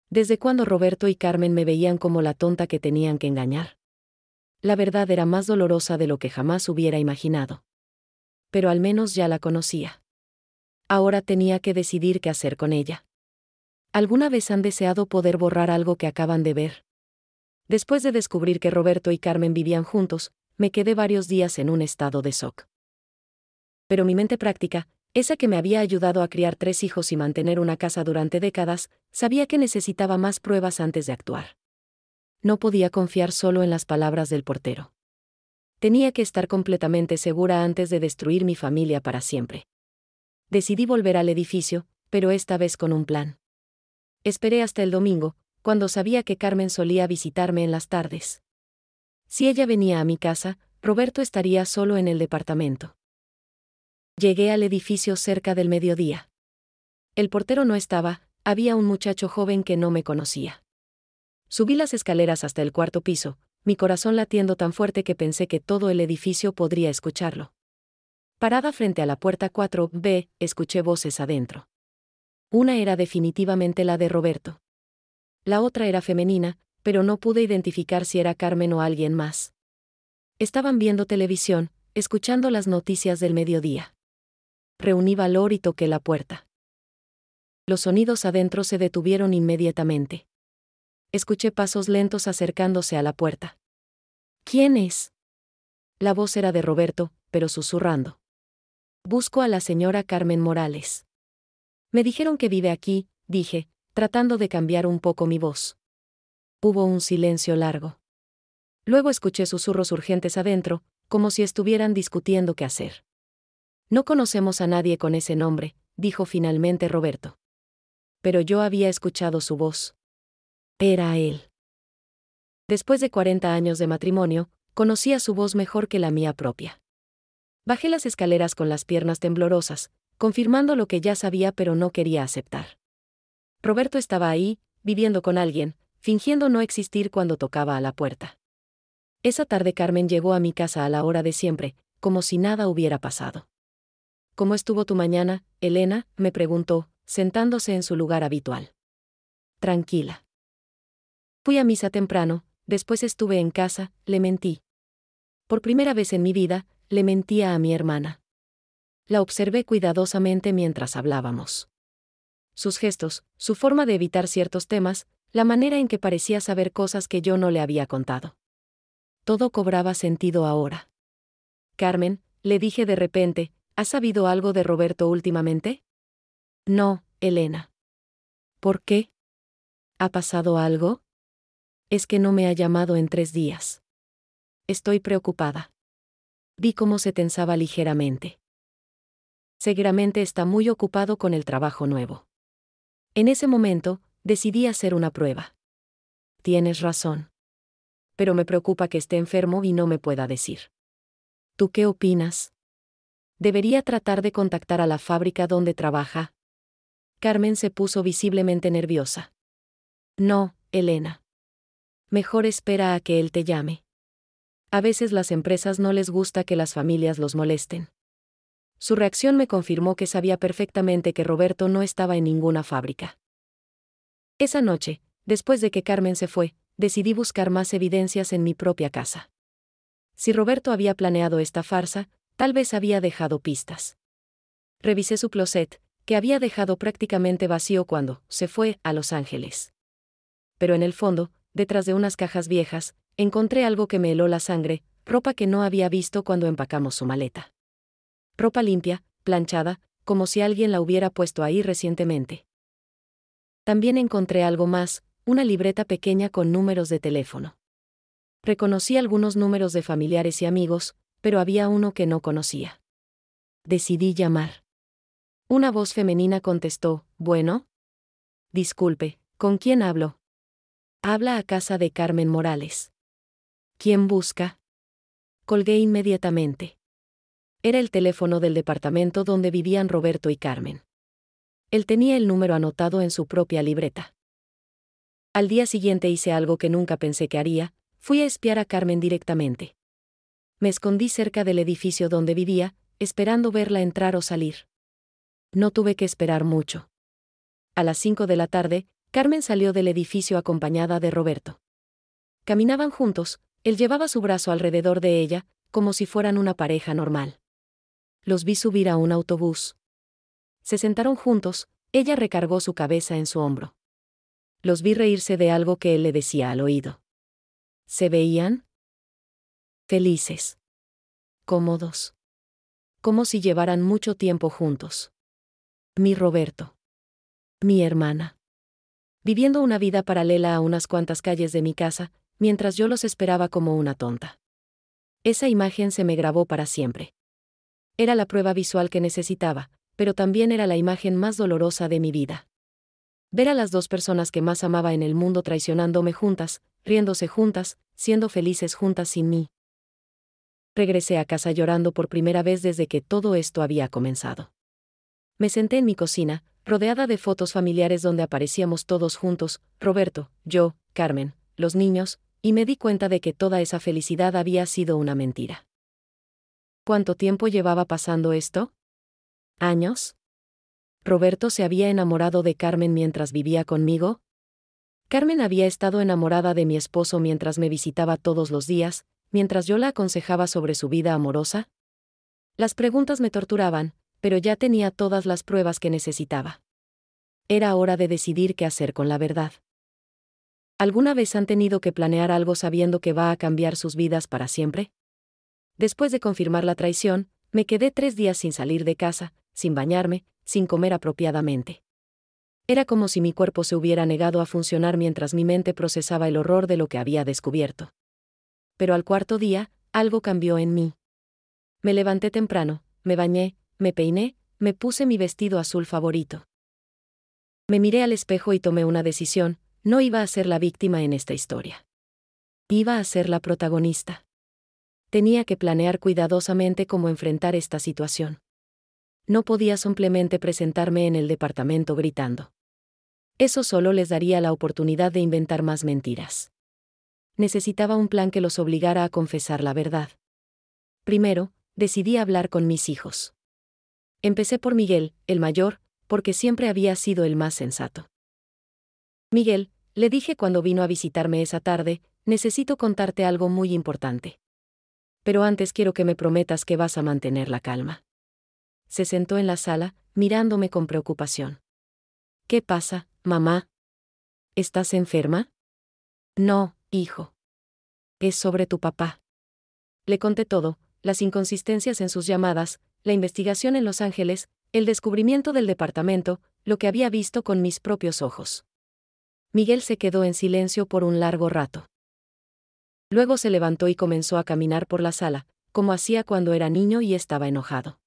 ¿Desde cuándo Roberto y Carmen me veían como la tonta que tenían que engañar? La verdad era más dolorosa de lo que jamás hubiera imaginado. Pero al menos ya la conocía. Ahora tenía que decidir qué hacer con ella. ¿Alguna vez han deseado poder borrar algo que acaban de ver? Después de descubrir que Roberto y Carmen vivían juntos, me quedé varios días en un estado de shock. Pero mi mente práctica, esa que me había ayudado a criar 3 hijos y mantener una casa durante décadas, sabía que necesitaba más pruebas antes de actuar. No podía confiar solo en las palabras del portero. Tenía que estar completamente segura antes de destruir mi familia para siempre. Decidí volver al edificio, pero esta vez con un plan. Esperé hasta el domingo, cuando sabía que Carmen solía visitarme en las tardes. Si ella venía a mi casa, Roberto estaría solo en el departamento. Llegué al edificio cerca del mediodía. El portero no estaba, había un muchacho joven que no me conocía. Subí las escaleras hasta el 4 piso, mi corazón latiendo tan fuerte que pensé que todo el edificio podría escucharlo. Parada frente a la puerta 4B, escuché voces adentro. Una era definitivamente la de Roberto. La otra era femenina, pero no pude identificar si era Carmen o alguien más. Estaban viendo televisión, escuchando las noticias del mediodía. Reuní valor y toqué la puerta. Los sonidos adentro se detuvieron inmediatamente. Escuché pasos lentos acercándose a la puerta. ¿Quién es? La voz era de Roberto, pero susurrando. Busco a la señora Carmen Morales. Me dijeron que vive aquí, dije, tratando de cambiar un poco mi voz. Hubo un silencio largo. Luego escuché susurros urgentes adentro, como si estuvieran discutiendo qué hacer. No conocemos a nadie con ese nombre, dijo finalmente Roberto. Pero yo había escuchado su voz. Era él. Después de 40 años de matrimonio, conocía su voz mejor que la mía propia. Bajé las escaleras con las piernas temblorosas, confirmando lo que ya sabía pero no quería aceptar. Roberto estaba ahí, viviendo con alguien, fingiendo no existir cuando tocaba a la puerta. Esa tarde Carmen llegó a mi casa a la hora de siempre, como si nada hubiera pasado. ¿Cómo estuvo tu mañana, Elena?, me preguntó, sentándose en su lugar habitual. Tranquila. Fui a misa temprano, después estuve en casa, le mentí. Por primera vez en mi vida, le mentía a mi hermana. La observé cuidadosamente mientras hablábamos. Sus gestos, su forma de evitar ciertos temas, la manera en que parecía saber cosas que yo no le había contado. Todo cobraba sentido ahora. Carmen, le dije de repente, ¿has sabido algo de Roberto últimamente? No, Elena. ¿Por qué? ¿Ha pasado algo? Es que no me ha llamado en 3 días. Estoy preocupada. Vi cómo se tensaba ligeramente. Seguramente está muy ocupado con el trabajo nuevo. En ese momento, decidí hacer una prueba. Tienes razón. Pero me preocupa que esté enfermo y no me pueda decir. ¿Tú qué opinas? ¿Debería tratar de contactar a la fábrica donde trabaja? Carmen se puso visiblemente nerviosa. No, Elena. Mejor espera a que él te llame. A veces las empresas no les gusta que las familias los molesten. Su reacción me confirmó que sabía perfectamente que Roberto no estaba en ninguna fábrica. Esa noche, después de que Carmen se fue, decidí buscar más evidencias en mi propia casa. Si Roberto había planeado esta farsa, tal vez había dejado pistas. Revisé su closet, que había dejado prácticamente vacío cuando se fue a Los Ángeles. Pero en el fondo, detrás de unas cajas viejas, encontré algo que me heló la sangre, ropa que no había visto cuando empacamos su maleta. Ropa limpia, planchada, como si alguien la hubiera puesto ahí recientemente. También encontré algo más, una libreta pequeña con números de teléfono. Reconocí algunos números de familiares y amigos, pero había uno que no conocía. Decidí llamar. Una voz femenina contestó, ¿bueno? Disculpe, ¿con quién hablo? Habla a casa de Carmen Morales. ¿Quién busca? Colgué inmediatamente. Era el teléfono del departamento donde vivían Roberto y Carmen. Él tenía el número anotado en su propia libreta. Al día siguiente hice algo que nunca pensé que haría, fui a espiar a Carmen directamente. Me escondí cerca del edificio donde vivía, esperando verla entrar o salir. No tuve que esperar mucho. A las 5 de la tarde, Carmen salió del edificio acompañada de Roberto. Caminaban juntos, él llevaba su brazo alrededor de ella, como si fueran una pareja normal. Los vi subir a un autobús. Se sentaron juntos, ella recargó su cabeza en su hombro. Los vi reírse de algo que él le decía al oído. ¿Se veían? Felices. Cómodos. Como si llevaran mucho tiempo juntos. Mi Roberto. Mi hermana. Viviendo una vida paralela a unas cuantas calles de mi casa, mientras yo los esperaba como una tonta. Esa imagen se me grabó para siempre. Era la prueba visual que necesitaba, pero también era la imagen más dolorosa de mi vida. Ver a las 2 personas que más amaba en el mundo traicionándome juntas, riéndose juntas, siendo felices juntas sin mí. Regresé a casa llorando por primera vez desde que todo esto había comenzado. Me senté en mi cocina, rodeada de fotos familiares donde aparecíamos todos juntos, Roberto, yo, Carmen, los niños, y me di cuenta de que toda esa felicidad había sido una mentira. ¿Cuánto tiempo llevaba pasando esto? ¿Años? ¿Roberto se había enamorado de Carmen mientras vivía conmigo? Carmen había estado enamorada de mi esposo mientras me visitaba todos los días, mientras yo la aconsejaba sobre su vida amorosa. Las preguntas me torturaban, pero ya tenía todas las pruebas que necesitaba. Era hora de decidir qué hacer con la verdad. ¿Alguna vez han tenido que planear algo sabiendo que va a cambiar sus vidas para siempre? Después de confirmar la traición, me quedé 3 días sin salir de casa, sin bañarme, sin comer apropiadamente. Era como si mi cuerpo se hubiera negado a funcionar mientras mi mente procesaba el horror de lo que había descubierto. Pero al 4.º día, algo cambió en mí. Me levanté temprano, me bañé, me peiné, me puse mi vestido azul favorito. Me miré al espejo y tomé una decisión: no iba a ser la víctima en esta historia. Iba a ser la protagonista. Tenía que planear cuidadosamente cómo enfrentar esta situación. No podía simplemente presentarme en el departamento gritando. Eso solo les daría la oportunidad de inventar más mentiras. Necesitaba un plan que los obligara a confesar la verdad. Primero, decidí hablar con mis hijos. Empecé por Miguel, el mayor, porque siempre había sido el más sensato. Miguel, le dije cuando vino a visitarme esa tarde, necesito contarte algo muy importante. Pero antes quiero que me prometas que vas a mantener la calma. Se sentó en la sala, mirándome con preocupación. ¿Qué pasa, mamá? ¿Estás enferma? No, hijo. Es sobre tu papá. Le conté todo: las inconsistencias en sus llamadas, la investigación en Los Ángeles, el descubrimiento del departamento, lo que había visto con mis propios ojos. Miguel se quedó en silencio por un largo rato. Luego se levantó y comenzó a caminar por la sala, como hacía cuando era niño y estaba enojado.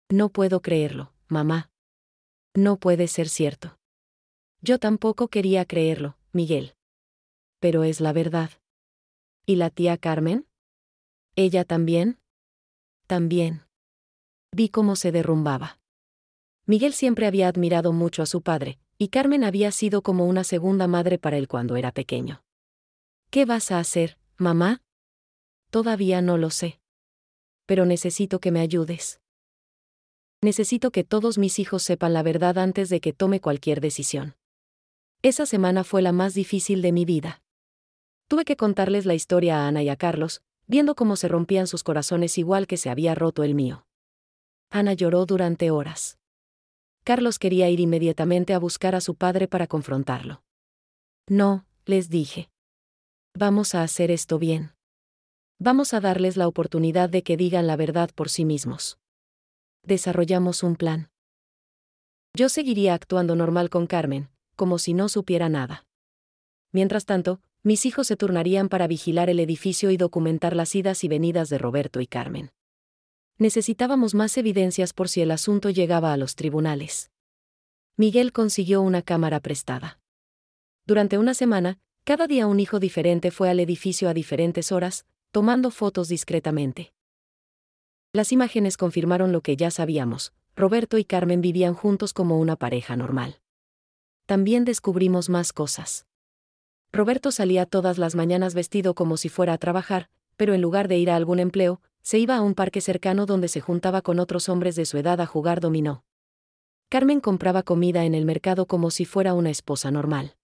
No puedo creerlo, mamá. No puede ser cierto. Yo tampoco quería creerlo, Miguel. Pero es la verdad. ¿Y la tía Carmen? ¿Ella también? También. Vi cómo se derrumbaba. Miguel siempre había admirado mucho a su padre, y Carmen había sido como una segunda madre para él cuando era pequeño. ¿Qué vas a hacer, mamá? Todavía no lo sé. Pero necesito que me ayudes. Necesito que todos mis hijos sepan la verdad antes de que tome cualquier decisión. Esa semana fue la más difícil de mi vida. Tuve que contarles la historia a Ana y a Carlos, viendo cómo se rompían sus corazones igual que se había roto el mío. Ana lloró durante horas. Carlos quería ir inmediatamente a buscar a su padre para confrontarlo. No, les dije. Vamos a hacer esto bien. Vamos a darles la oportunidad de que digan la verdad por sí mismos. Desarrollamos un plan. Yo seguiría actuando normal con Carmen, como si no supiera nada. Mientras tanto, mis hijos se turnarían para vigilar el edificio y documentar las idas y venidas de Roberto y Carmen. Necesitábamos más evidencias por si el asunto llegaba a los tribunales. Miguel consiguió una cámara prestada. Durante una semana, cada día un hijo diferente fue al edificio a diferentes horas, tomando fotos discretamente. Las imágenes confirmaron lo que ya sabíamos: Roberto y Carmen vivían juntos como una pareja normal. También descubrimos más cosas. Roberto salía todas las mañanas vestido como si fuera a trabajar, pero en lugar de ir a algún empleo, se iba a un parque cercano donde se juntaba con otros hombres de su edad a jugar dominó. Carmen compraba comida en el mercado como si fuera una esposa normal.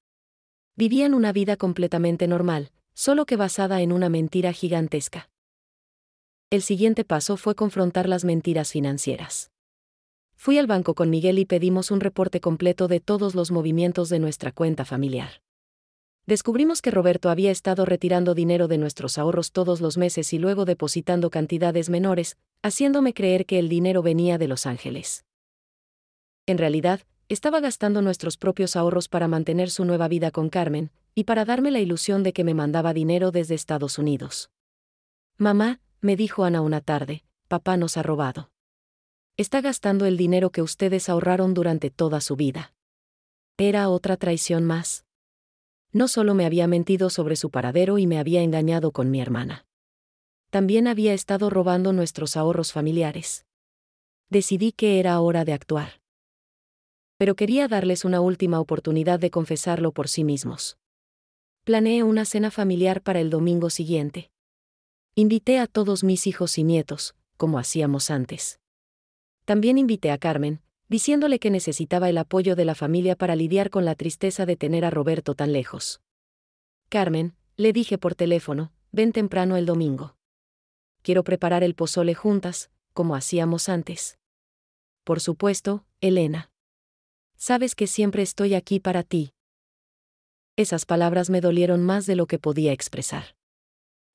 Vivían una vida completamente normal, solo que basada en una mentira gigantesca. El siguiente paso fue confrontar las mentiras financieras. Fui al banco con Miguel y pedimos un reporte completo de todos los movimientos de nuestra cuenta familiar. Descubrimos que Roberto había estado retirando dinero de nuestros ahorros todos los meses y luego depositando cantidades menores, haciéndome creer que el dinero venía de Los Ángeles. En realidad, estaba gastando nuestros propios ahorros para mantener su nueva vida con Carmen, y para darme la ilusión de que me mandaba dinero desde Estados Unidos. Mamá, me dijo Ana una tarde, papá nos ha robado. Está gastando el dinero que ustedes ahorraron durante toda su vida. Era otra traición más. No solo me había mentido sobre su paradero y me había engañado con mi hermana. También había estado robando nuestros ahorros familiares. Decidí que era hora de actuar. Pero quería darles una última oportunidad de confesarlo por sí mismos. Planeé una cena familiar para el domingo siguiente. Invité a todos mis hijos y nietos, como hacíamos antes. También invité a Carmen, diciéndole que necesitaba el apoyo de la familia para lidiar con la tristeza de tener a Roberto tan lejos. Carmen, le dije por teléfono, ven temprano el domingo. Quiero preparar el pozole juntas, como hacíamos antes. Por supuesto, Elena. Sabes que siempre estoy aquí para ti. Esas palabras me dolieron más de lo que podía expresar.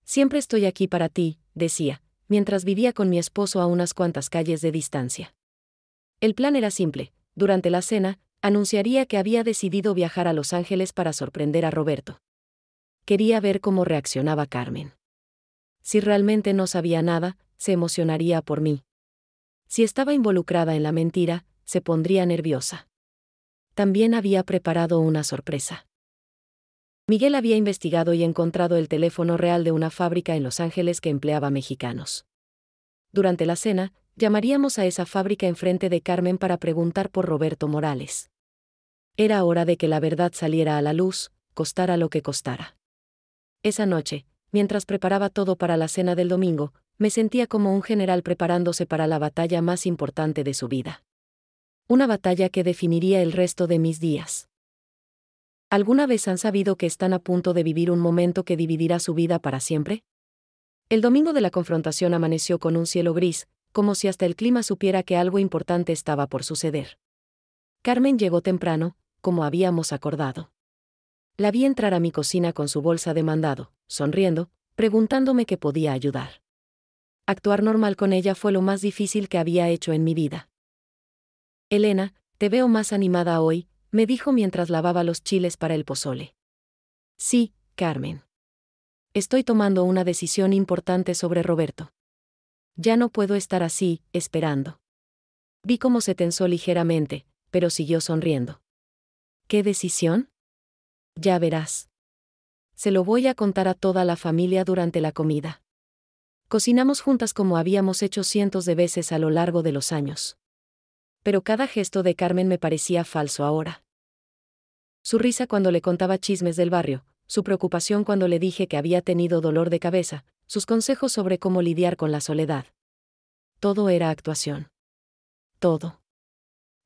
Siempre estoy aquí para ti, decía, mientras vivía con mi esposo a unas cuantas calles de distancia. El plan era simple. Durante la cena, anunciaría que había decidido viajar a Los Ángeles para sorprender a Roberto. Quería ver cómo reaccionaba Carmen. Si realmente no sabía nada, se emocionaría por mí. Si estaba involucrada en la mentira, se pondría nerviosa. También había preparado una sorpresa. Miguel había investigado y encontrado el teléfono real de una fábrica en Los Ángeles que empleaba mexicanos. Durante la cena, llamaríamos a esa fábrica enfrente de Carmen para preguntar por Roberto Morales. Era hora de que la verdad saliera a la luz, costara lo que costara. Esa noche, mientras preparaba todo para la cena del domingo, me sentía como un general preparándose para la batalla más importante de su vida. Una batalla que definiría el resto de mis días. ¿Alguna vez han sabido que están a punto de vivir un momento que dividirá su vida para siempre? El domingo de la confrontación amaneció con un cielo gris, como si hasta el clima supiera que algo importante estaba por suceder. Carmen llegó temprano, como habíamos acordado. La vi entrar a mi cocina con su bolsa de mandado, sonriendo, preguntándome qué podía ayudar. Actuar normal con ella fue lo más difícil que había hecho en mi vida. Elena, te veo más animada hoy, me dijo mientras lavaba los chiles para el pozole. Sí, Carmen. Estoy tomando una decisión importante sobre Roberto. Ya no puedo estar así, esperando. Vi cómo se tensó ligeramente, pero siguió sonriendo. ¿Qué decisión? Ya verás. Se lo voy a contar a toda la familia durante la comida. Cocinamos juntas como habíamos hecho cientos de veces a lo largo de los años. Pero cada gesto de Carmen me parecía falso ahora. Su risa cuando le contaba chismes del barrio, su preocupación cuando le dije que había tenido dolor de cabeza, sus consejos sobre cómo lidiar con la soledad. Todo era actuación. Todo.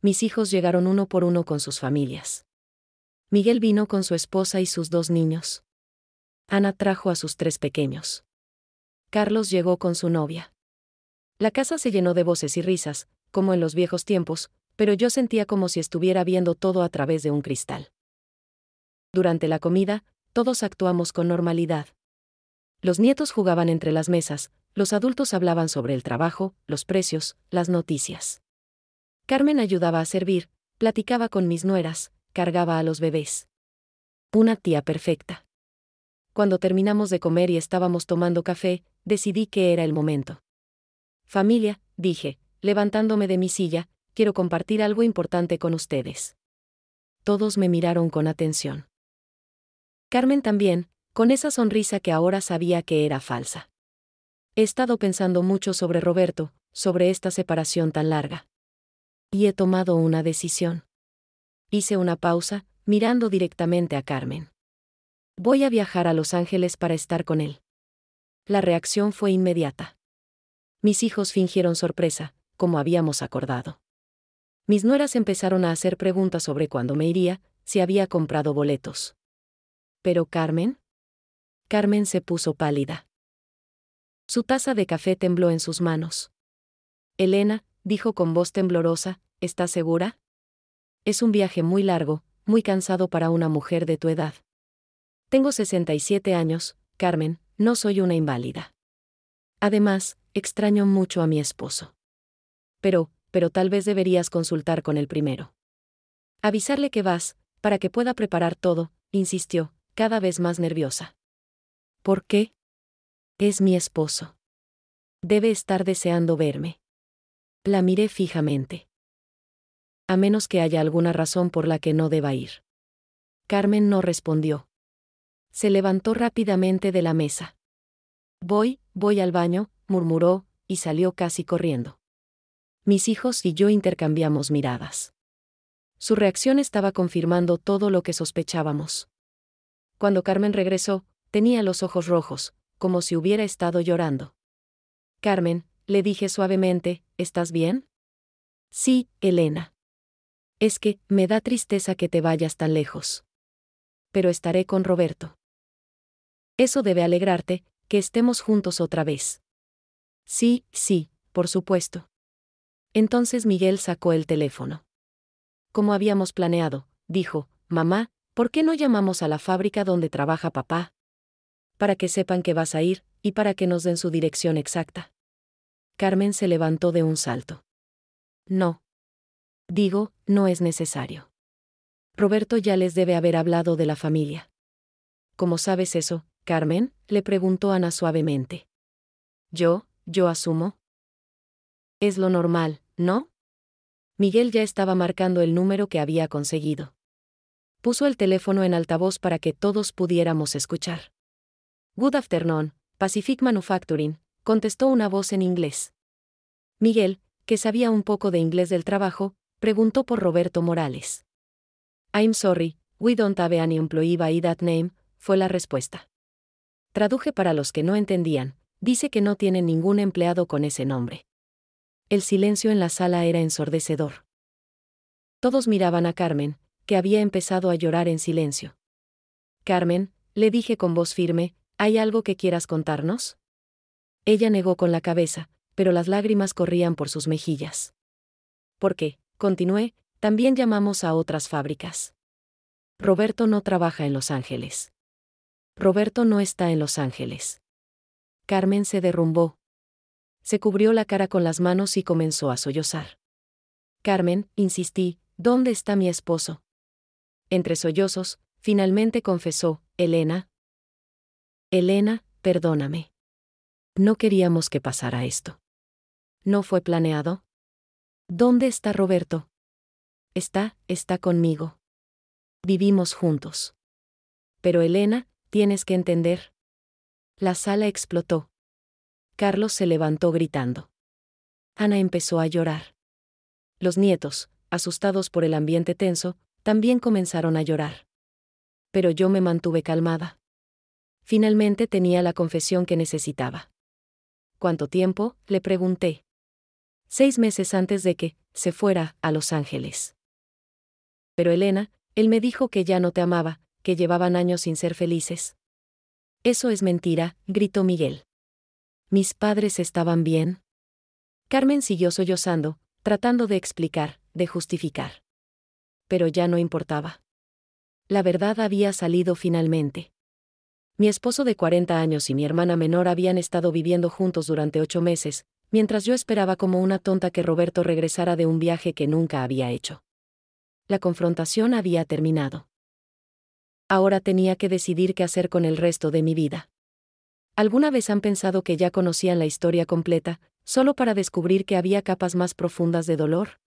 Mis hijos llegaron uno por uno con sus familias. Miguel vino con su esposa y sus 2 niños. Ana trajo a sus 3 pequeños. Carlos llegó con su novia. La casa se llenó de voces y risas, como en los viejos tiempos, pero yo sentía como si estuviera viendo todo a través de un cristal. Durante la comida, todos actuamos con normalidad. Los nietos jugaban entre las mesas, los adultos hablaban sobre el trabajo, los precios, las noticias. Carmen ayudaba a servir, platicaba con mis nueras, cargaba a los bebés. Una tía perfecta. Cuando terminamos de comer y estábamos tomando café, decidí que era el momento. Familia, dije, levantándome de mi silla, quiero compartir algo importante con ustedes. Todos me miraron con atención. Carmen también, con esa sonrisa que ahora sabía que era falsa. He estado pensando mucho sobre Roberto, sobre esta separación tan larga. Y he tomado una decisión. Hice una pausa, mirando directamente a Carmen. Voy a viajar a Los Ángeles para estar con él. La reacción fue inmediata. Mis hijos fingieron sorpresa, como habíamos acordado. Mis nueras empezaron a hacer preguntas sobre cuándo me iría, si había comprado boletos. ¿Pero Carmen? Carmen se puso pálida. Su taza de café tembló en sus manos. Elena, dijo con voz temblorosa, ¿estás segura? Es un viaje muy largo, muy cansado para una mujer de tu edad. Tengo 67 años, Carmen, no soy una inválida. Además, extraño mucho a mi esposo. Pero tal vez deberías consultar con él primero. Avisarle que vas, para que pueda preparar todo, insistió, cada vez más nerviosa. ¿Por qué? Es mi esposo. Debe estar deseando verme. La miré fijamente. A menos que haya alguna razón por la que no deba ir. Carmen no respondió. Se levantó rápidamente de la mesa. Voy al baño, murmuró, y salió casi corriendo. Mis hijos y yo intercambiamos miradas. Su reacción estaba confirmando todo lo que sospechábamos. Cuando Carmen regresó, tenía los ojos rojos, como si hubiera estado llorando. Carmen, le dije suavemente, ¿estás bien? Sí, Elena. Es que, me da tristeza que te vayas tan lejos. Pero estaré con Roberto. Eso debe alegrarte, que estemos juntos otra vez. Sí, sí, por supuesto. Entonces Miguel sacó el teléfono. Como habíamos planeado, dijo, mamá, ¿por qué no llamamos a la fábrica donde trabaja papá? Para que sepan que vas a ir, y para que nos den su dirección exacta. Carmen se levantó de un salto. No. Digo, no es necesario. Roberto ya les debe haber hablado de la familia. ¿Cómo sabes eso, Carmen?, le preguntó Ana suavemente. Yo asumo. Es lo normal, ¿no? Miguel ya estaba marcando el número que había conseguido. Puso el teléfono en altavoz para que todos pudiéramos escuchar. Good afternoon, Pacific Manufacturing, contestó una voz en inglés. Miguel, que sabía un poco de inglés del trabajo, preguntó por Roberto Morales. I'm sorry, we don't have any employee by that name, fue la respuesta. Traduje para los que no entendían, dice que no tiene ningún empleado con ese nombre. El silencio en la sala era ensordecedor. Todos miraban a Carmen, que había empezado a llorar en silencio. Carmen, le dije con voz firme, ¿hay algo que quieras contarnos? Ella negó con la cabeza, pero las lágrimas corrían por sus mejillas. Porque, continué, también llamamos a otras fábricas. Roberto no trabaja en Los Ángeles. Roberto no está en Los Ángeles. Carmen se derrumbó. Se cubrió la cara con las manos y comenzó a sollozar. Carmen, insistí, ¿dónde está mi esposo? Entre sollozos, finalmente confesó, Elena. Elena, perdóname. No queríamos que pasara esto. ¿No fue planeado? ¿Dónde está Roberto? Está conmigo. Vivimos juntos. Pero Elena, tienes que entender. La sala explotó. Carlos se levantó gritando. Ana empezó a llorar. Los nietos, asustados por el ambiente tenso, también comenzaron a llorar. Pero yo me mantuve calmada. Finalmente tenía la confesión que necesitaba. ¿Cuánto tiempo?, le pregunté. 6 meses antes de que se fuera a Los Ángeles. Pero Elena, él me dijo que ya no te amaba, que llevaban años sin ser felices. Eso es mentira, gritó Miguel. ¿Mis padres estaban bien? Carmen siguió sollozando, tratando de explicar, de justificar. Pero ya no importaba. La verdad había salido finalmente. Mi esposo de 40 años y mi hermana menor habían estado viviendo juntos durante 8 meses, mientras yo esperaba como una tonta que Roberto regresara de un viaje que nunca había hecho. La confrontación había terminado. Ahora tenía que decidir qué hacer con el resto de mi vida. ¿Alguna vez han pensado que ya conocían la historia completa, solo para descubrir que había capas más profundas de dolor?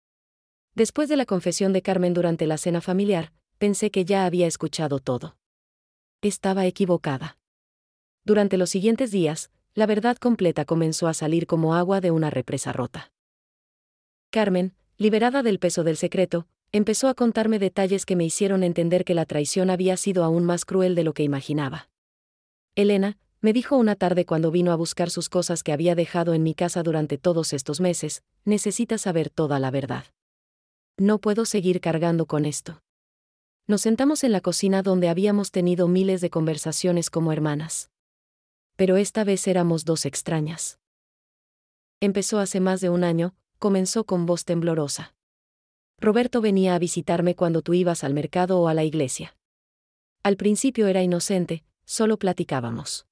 Después de la confesión de Carmen durante la cena familiar, pensé que ya había escuchado todo. Estaba equivocada. Durante los siguientes días, la verdad completa comenzó a salir como agua de una represa rota. Carmen, liberada del peso del secreto, empezó a contarme detalles que me hicieron entender que la traición había sido aún más cruel de lo que imaginaba. Elena, me dijo una tarde cuando vino a buscar sus cosas que había dejado en mi casa durante todos estos meses, necesitas saber toda la verdad. No puedo seguir cargando con esto. Nos sentamos en la cocina donde habíamos tenido miles de conversaciones como hermanas. Pero esta vez éramos dos extrañas. Empezó hace más de un año, comenzó con voz temblorosa. Roberto venía a visitarme cuando tú ibas al mercado o a la iglesia. Al principio era inocente, solo platicábamos.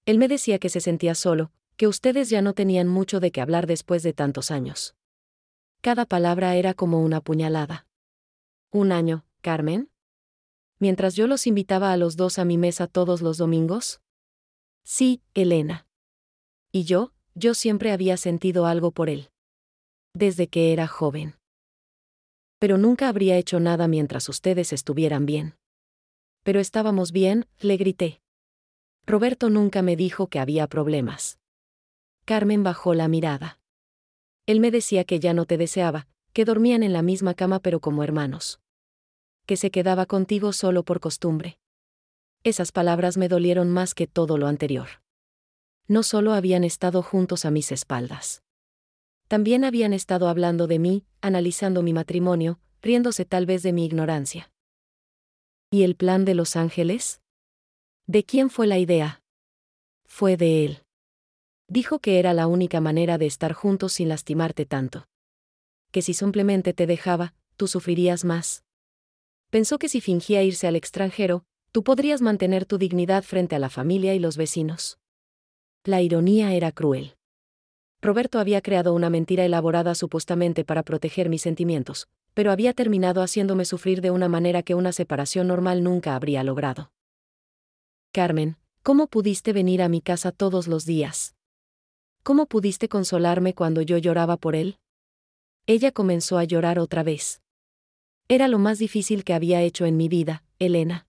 Él me decía que se sentía solo, que ustedes ya no tenían mucho de qué hablar después de tantos años. Cada palabra era como una puñalada. ¿Un año, Carmen? Mientras yo los invitaba a los dos a mi mesa todos los domingos. Sí, Elena. Y yo siempre había sentido algo por él. Desde que era joven. Pero nunca habría hecho nada mientras ustedes estuvieran bien. Pero estábamos bien, le grité. Roberto nunca me dijo que había problemas. Carmen bajó la mirada. Él me decía que ya no te deseaba, que dormían en la misma cama pero como hermanos. Que se quedaba contigo solo por costumbre. Esas palabras me dolieron más que todo lo anterior. No solo habían estado juntos a mis espaldas. También habían estado hablando de mí, analizando mi matrimonio, riéndose tal vez de mi ignorancia. ¿Y el plan de Los Ángeles? ¿De quién fue la idea? Fue de él. Dijo que era la única manera de estar juntos sin lastimarte tanto. Que si simplemente te dejaba, tú sufrirías más. Pensó que si fingía irse al extranjero, tú podrías mantener tu dignidad frente a la familia y los vecinos. La ironía era cruel. Roberto había creado una mentira elaborada supuestamente para proteger mis sentimientos, pero había terminado haciéndome sufrir de una manera que una separación normal nunca habría logrado. Carmen, ¿cómo pudiste venir a mi casa todos los días? ¿Cómo pudiste consolarme cuando yo lloraba por él? Ella comenzó a llorar otra vez. Era lo más difícil que había hecho en mi vida, Elena.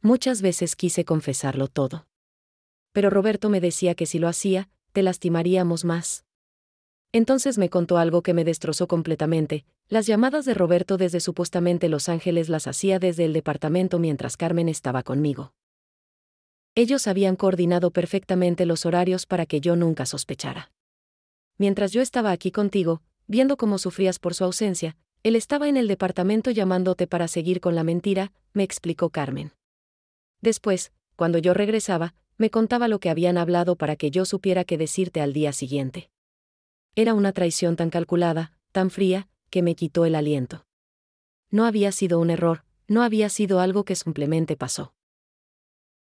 Muchas veces quise confesarlo todo. Pero Roberto me decía que si lo hacía, te lastimaríamos más. Entonces me contó algo que me destrozó completamente. Las llamadas de Roberto desde supuestamente Los Ángeles las hacía desde el departamento mientras Carmen estaba conmigo. Ellos habían coordinado perfectamente los horarios para que yo nunca sospechara. Mientras yo estaba aquí contigo, viendo cómo sufrías por su ausencia, él estaba en el departamento llamándote para seguir con la mentira, me explicó Carmen. Después, cuando yo regresaba, me contaba lo que habían hablado para que yo supiera qué decirte al día siguiente. Era una traición tan calculada, tan fría, que me quitó el aliento. No había sido un error, no había sido algo que simplemente pasó.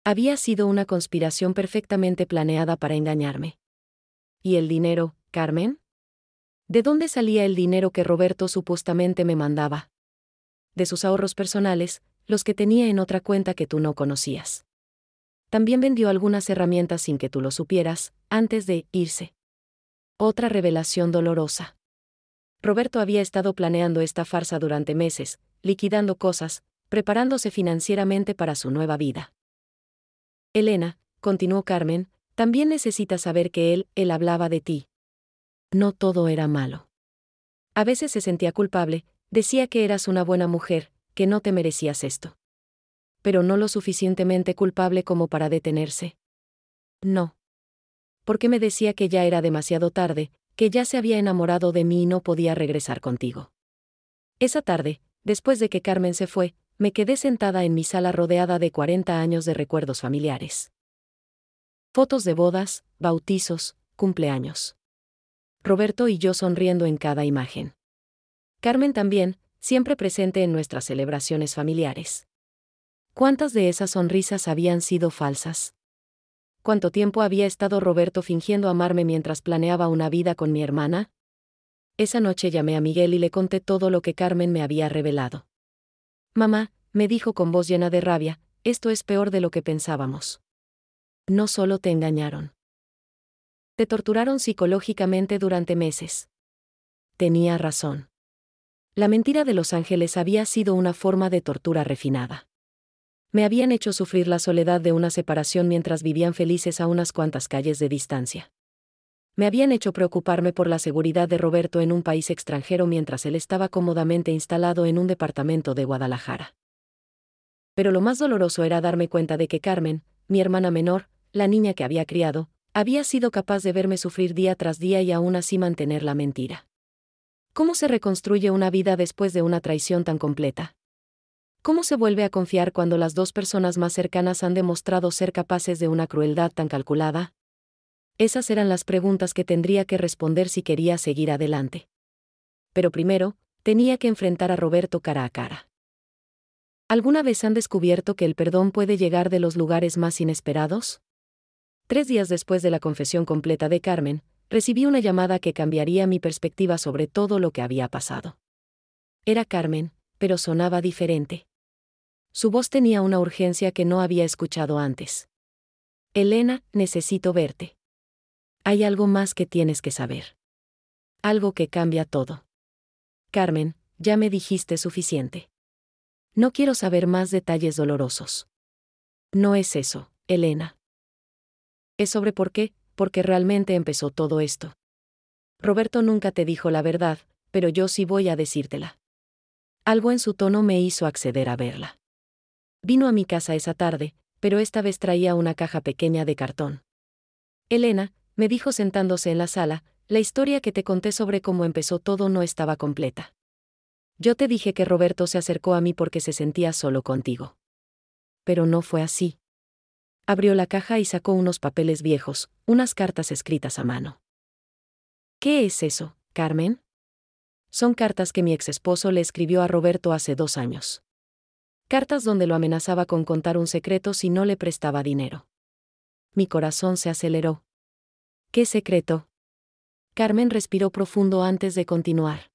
Había sido una conspiración perfectamente planeada para engañarme. ¿Y el dinero, Carmen? ¿De dónde salía el dinero que Roberto supuestamente me mandaba? De sus ahorros personales, los que tenía en otra cuenta que tú no conocías. También vendió algunas herramientas sin que tú lo supieras, antes de irse. Otra revelación dolorosa. Roberto había estado planeando esta farsa durante meses, liquidando cosas, preparándose financieramente para su nueva vida. Elena, continuó Carmen, también necesitas saber que él hablaba de ti. No todo era malo. A veces se sentía culpable, decía que eras una buena mujer, que no te merecías esto. Pero no lo suficientemente culpable como para detenerse. No. Porque me decía que ya era demasiado tarde, que ya se había enamorado de mí y no podía regresar contigo. Esa tarde, después de que Carmen se fue, me quedé sentada en mi sala rodeada de 40 años de recuerdos familiares. Fotos de bodas, bautizos, cumpleaños. Roberto y yo sonriendo en cada imagen. Carmen también, siempre presente en nuestras celebraciones familiares. ¿Cuántas de esas sonrisas habían sido falsas? ¿Cuánto tiempo había estado Roberto fingiendo amarme mientras planeaba una vida con mi hermana? Esa noche llamé a Miguel y le conté todo lo que Carmen me había revelado. Mamá, me dijo con voz llena de rabia, esto es peor de lo que pensábamos. No solo te engañaron. Te torturaron psicológicamente durante meses. Tenía razón. La mentira de Los Ángeles había sido una forma de tortura refinada. Me habían hecho sufrir la soledad de una separación mientras vivían felices a unas cuantas calles de distancia. Me habían hecho preocuparme por la seguridad de Roberto en un país extranjero mientras él estaba cómodamente instalado en un departamento de Guadalajara. Pero lo más doloroso era darme cuenta de que Carmen, mi hermana menor, la niña que había criado, había sido capaz de verme sufrir día tras día y aún así mantener la mentira. ¿Cómo se reconstruye una vida después de una traición tan completa? ¿Cómo se vuelve a confiar cuando las dos personas más cercanas han demostrado ser capaces de una crueldad tan calculada? Esas eran las preguntas que tendría que responder si quería seguir adelante. Pero primero, tenía que enfrentar a Roberto cara a cara. ¿Alguna vez han descubierto que el perdón puede llegar de los lugares más inesperados? 3 días después de la confesión completa de Carmen, recibí una llamada que cambiaría mi perspectiva sobre todo lo que había pasado. Era Carmen, pero sonaba diferente. Su voz tenía una urgencia que no había escuchado antes. Elena, necesito verte. Hay algo más que tienes que saber. Algo que cambia todo. Carmen, ya me dijiste suficiente. No quiero saber más detalles dolorosos. No es eso, Elena. Es sobre porque realmente empezó todo esto. Roberto nunca te dijo la verdad, pero yo sí voy a decírtela. Algo en su tono me hizo acceder a verla. Vino a mi casa esa tarde, pero esta vez traía una caja pequeña de cartón. Elena, me dijo sentándose en la sala, la historia que te conté sobre cómo empezó todo no estaba completa. Yo te dije que Roberto se acercó a mí porque se sentía solo contigo. Pero no fue así. Abrió la caja y sacó unos papeles viejos, unas cartas escritas a mano. ¿Qué es eso, Carmen? Son cartas que mi exesposo le escribió a Roberto hace 2 años. Cartas donde lo amenazaba con contar un secreto si no le prestaba dinero. Mi corazón se aceleró. ¿Qué secreto? Carmen respiró profundo antes de continuar.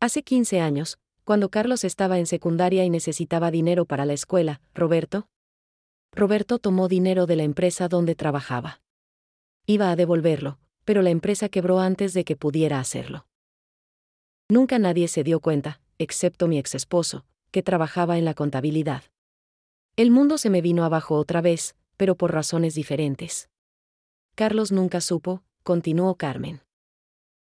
Hace 15 años, cuando Carlos estaba en secundaria y necesitaba dinero para la escuela, Roberto tomó dinero de la empresa donde trabajaba. Iba a devolverlo, pero la empresa quebró antes de que pudiera hacerlo. Nunca nadie se dio cuenta, excepto mi exesposo, que trabajaba en la contabilidad. El mundo se me vino abajo otra vez, pero por razones diferentes. Carlos nunca supo, continuó Carmen.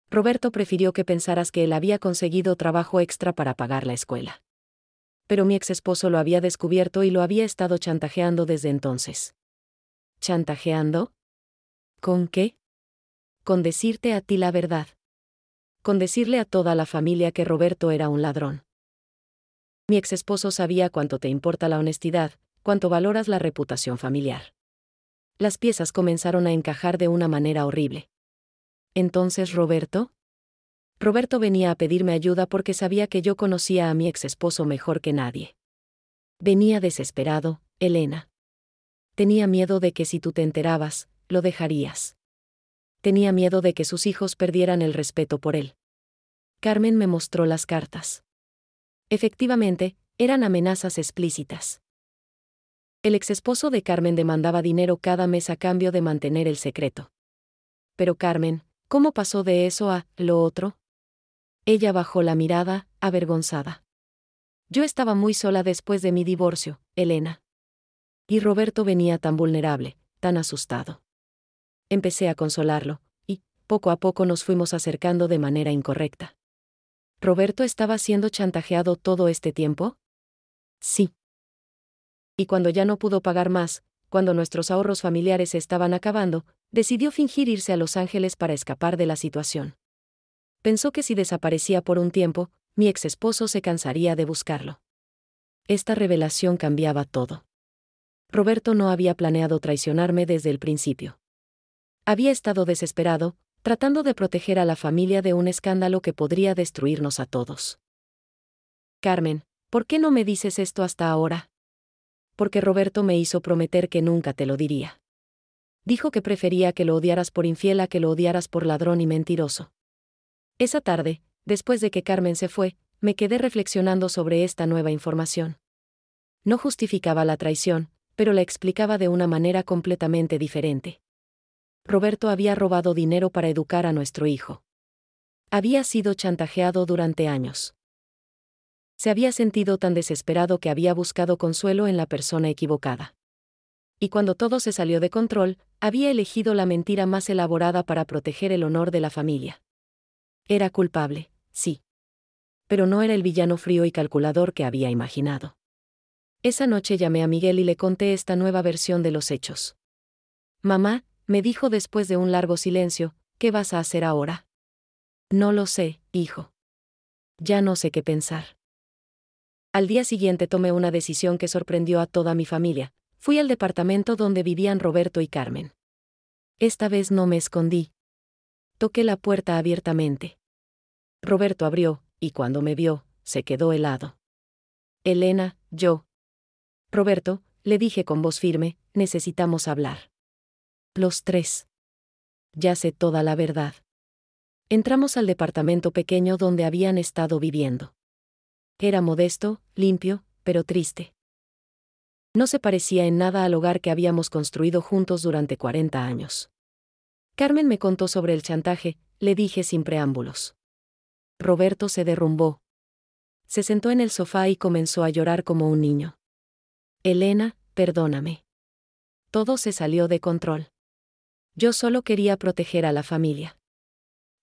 Roberto prefirió que pensaras que él había conseguido trabajo extra para pagar la escuela. Pero mi exesposo lo había descubierto y lo había estado chantajeando desde entonces. ¿Chantajeando? ¿Con qué? Con decirte a ti la verdad. Con decirle a toda la familia que Roberto era un ladrón. Mi exesposo sabía cuánto te importa la honestidad, cuánto valoras la reputación familiar. Las piezas comenzaron a encajar de una manera horrible. Entonces, Roberto venía a pedirme ayuda porque sabía que yo conocía a mi exesposo mejor que nadie. Venía desesperado, Elena. Tenía miedo de que si tú te enterabas, lo dejarías. Tenía miedo de que sus hijos perdieran el respeto por él. Carmen me mostró las cartas. Efectivamente, eran amenazas explícitas. El exesposo de Carmen demandaba dinero cada mes a cambio de mantener el secreto. Pero Carmen, ¿cómo pasó de eso a lo otro? Ella bajó la mirada, avergonzada. Yo estaba muy sola después de mi divorcio, Elena. Y Roberto venía tan vulnerable, tan asustado. Empecé a consolarlo, y, poco a poco nos fuimos acercando de manera incorrecta. ¿Roberto estaba siendo chantajeado todo este tiempo? Sí. Y cuando ya no pudo pagar más, cuando nuestros ahorros familiares se estaban acabando, decidió fingir irse a Los Ángeles para escapar de la situación. Pensó que si desaparecía por un tiempo, mi exesposo se cansaría de buscarlo. Esta revelación cambiaba todo. Roberto no había planeado traicionarme desde el principio. Había estado desesperado, tratando de proteger a la familia de un escándalo que podría destruirnos a todos. Carmen, ¿por qué no me dices esto hasta ahora? Porque Roberto me hizo prometer que nunca te lo diría. Dijo que prefería que lo odiaras por infiel a que lo odiaras por ladrón y mentiroso. Esa tarde, después de que Carmen se fue, me quedé reflexionando sobre esta nueva información. No justificaba la traición, pero la explicaba de una manera completamente diferente. Roberto había robado dinero para educar a nuestro hijo. Había sido chantajeado durante años. Se había sentido tan desesperado que había buscado consuelo en la persona equivocada. Y cuando todo se salió de control, había elegido la mentira más elaborada para proteger el honor de la familia. Era culpable, sí. Pero no era el villano frío y calculador que había imaginado. Esa noche llamé a Miguel y le conté esta nueva versión de los hechos. Mamá, me dijo después de un largo silencio, ¿qué vas a hacer ahora? No lo sé, hijo. Ya no sé qué pensar. Al día siguiente tomé una decisión que sorprendió a toda mi familia. Fui al departamento donde vivían Roberto y Carmen. Esta vez no me escondí. Toqué la puerta abiertamente. Roberto abrió, y cuando me vio, se quedó helado. Elena, yo. Roberto, le dije con voz firme, necesitamos hablar. Los tres. Ya sé toda la verdad. Entramos al departamento pequeño donde habían estado viviendo. Era modesto, limpio, pero triste. No se parecía en nada al hogar que habíamos construido juntos durante 40 años. Carmen me contó sobre el chantaje, le dije sin preámbulos. Roberto se derrumbó. Se sentó en el sofá y comenzó a llorar como un niño. Elena, perdóname. Todo se salió de control. Yo solo quería proteger a la familia.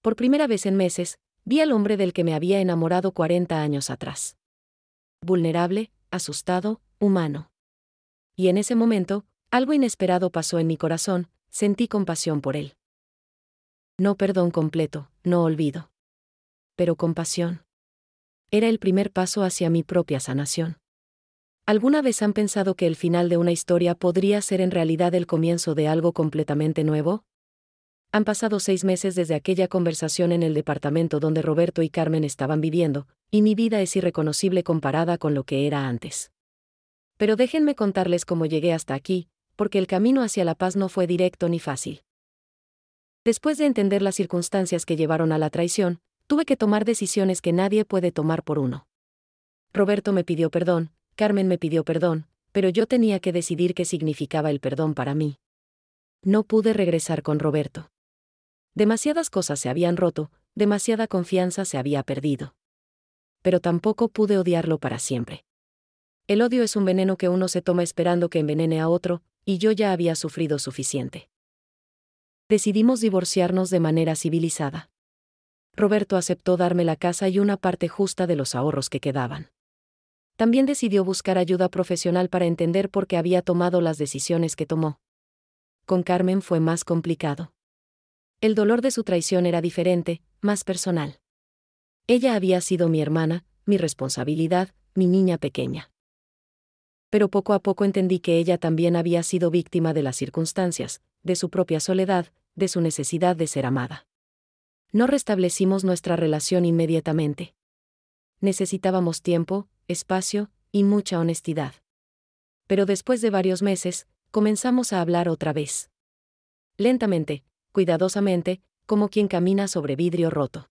Por primera vez en meses, vi al hombre del que me había enamorado 40 años atrás. Vulnerable, asustado, humano. Y en ese momento, algo inesperado pasó en mi corazón, sentí compasión por él. No perdón completo, no olvido. Pero compasión. Era el primer paso hacia mi propia sanación. ¿Alguna vez han pensado que el final de una historia podría ser en realidad el comienzo de algo completamente nuevo? Han pasado 6 meses desde aquella conversación en el departamento donde Roberto y Carmen estaban viviendo, y mi vida es irreconocible comparada con lo que era antes. Pero déjenme contarles cómo llegué hasta aquí, porque el camino hacia la paz no fue directo ni fácil. Después de entender las circunstancias que llevaron a la traición, tuve que tomar decisiones que nadie puede tomar por uno. Roberto me pidió perdón, Carmen me pidió perdón, pero yo tenía que decidir qué significaba el perdón para mí. No pude regresar con Roberto. Demasiadas cosas se habían roto, demasiada confianza se había perdido. Pero tampoco pude odiarlo para siempre. El odio es un veneno que uno se toma esperando que envenene a otro, y yo ya había sufrido suficiente. Decidimos divorciarnos de manera civilizada. Roberto aceptó darme la casa y una parte justa de los ahorros que quedaban. También decidió buscar ayuda profesional para entender por qué había tomado las decisiones que tomó. Con Carmen fue más complicado. El dolor de su traición era diferente, más personal. Ella había sido mi hermana, mi responsabilidad, mi niña pequeña. Pero poco a poco entendí que ella también había sido víctima de las circunstancias, de su propia soledad, de su necesidad de ser amada. No restablecimos nuestra relación inmediatamente. Necesitábamos tiempo, espacio y mucha honestidad. Pero después de varios meses, comenzamos a hablar otra vez. Lentamente, cuidadosamente, como quien camina sobre vidrio roto.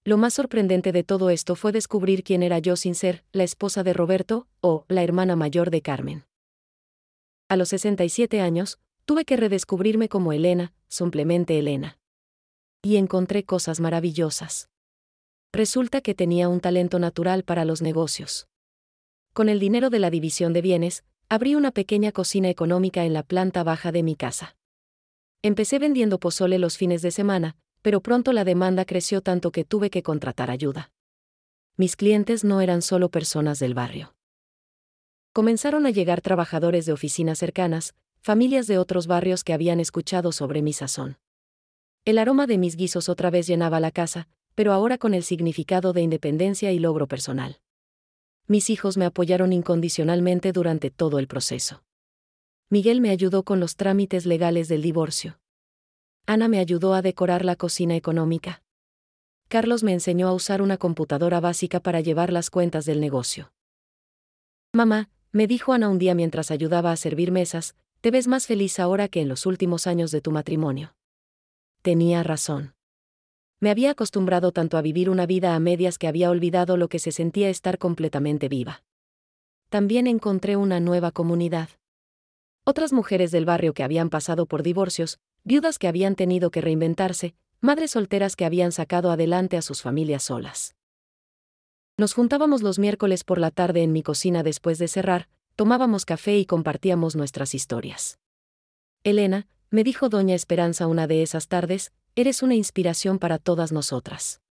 Lo más sorprendente de todo esto fue descubrir quién era yo sin ser la esposa de Roberto o la hermana mayor de Carmen. A los 67 años, tuve que redescubrirme como Elena, simplemente Elena. Y encontré cosas maravillosas. Resulta que tenía un talento natural para los negocios. Con el dinero de la división de bienes, abrí una pequeña cocina económica en la planta baja de mi casa. Empecé vendiendo pozole los fines de semana, pero pronto la demanda creció tanto que tuve que contratar ayuda. Mis clientes no eran solo personas del barrio. Comenzaron a llegar trabajadores de oficinas cercanas, familias de otros barrios que habían escuchado sobre mi sazón. El aroma de mis guisos otra vez llenaba la casa, pero ahora con el significado de independencia y logro personal. Mis hijos me apoyaron incondicionalmente durante todo el proceso. Miguel me ayudó con los trámites legales del divorcio. Ana me ayudó a decorar la cocina económica. Carlos me enseñó a usar una computadora básica para llevar las cuentas del negocio. Mamá, me dijo Ana un día mientras ayudaba a servir mesas, te ves más feliz ahora que en los últimos años de tu matrimonio. Tenía razón. Me había acostumbrado tanto a vivir una vida a medias que había olvidado lo que se sentía estar completamente viva. También encontré una nueva comunidad. Otras mujeres del barrio que habían pasado por divorcios, viudas que habían tenido que reinventarse, madres solteras que habían sacado adelante a sus familias solas. Nos juntábamos los miércoles por la tarde en mi cocina después de cerrar, tomábamos café y compartíamos nuestras historias. Elena, me dijo doña Esperanza una de esas tardes, eres una inspiración para todas nosotras.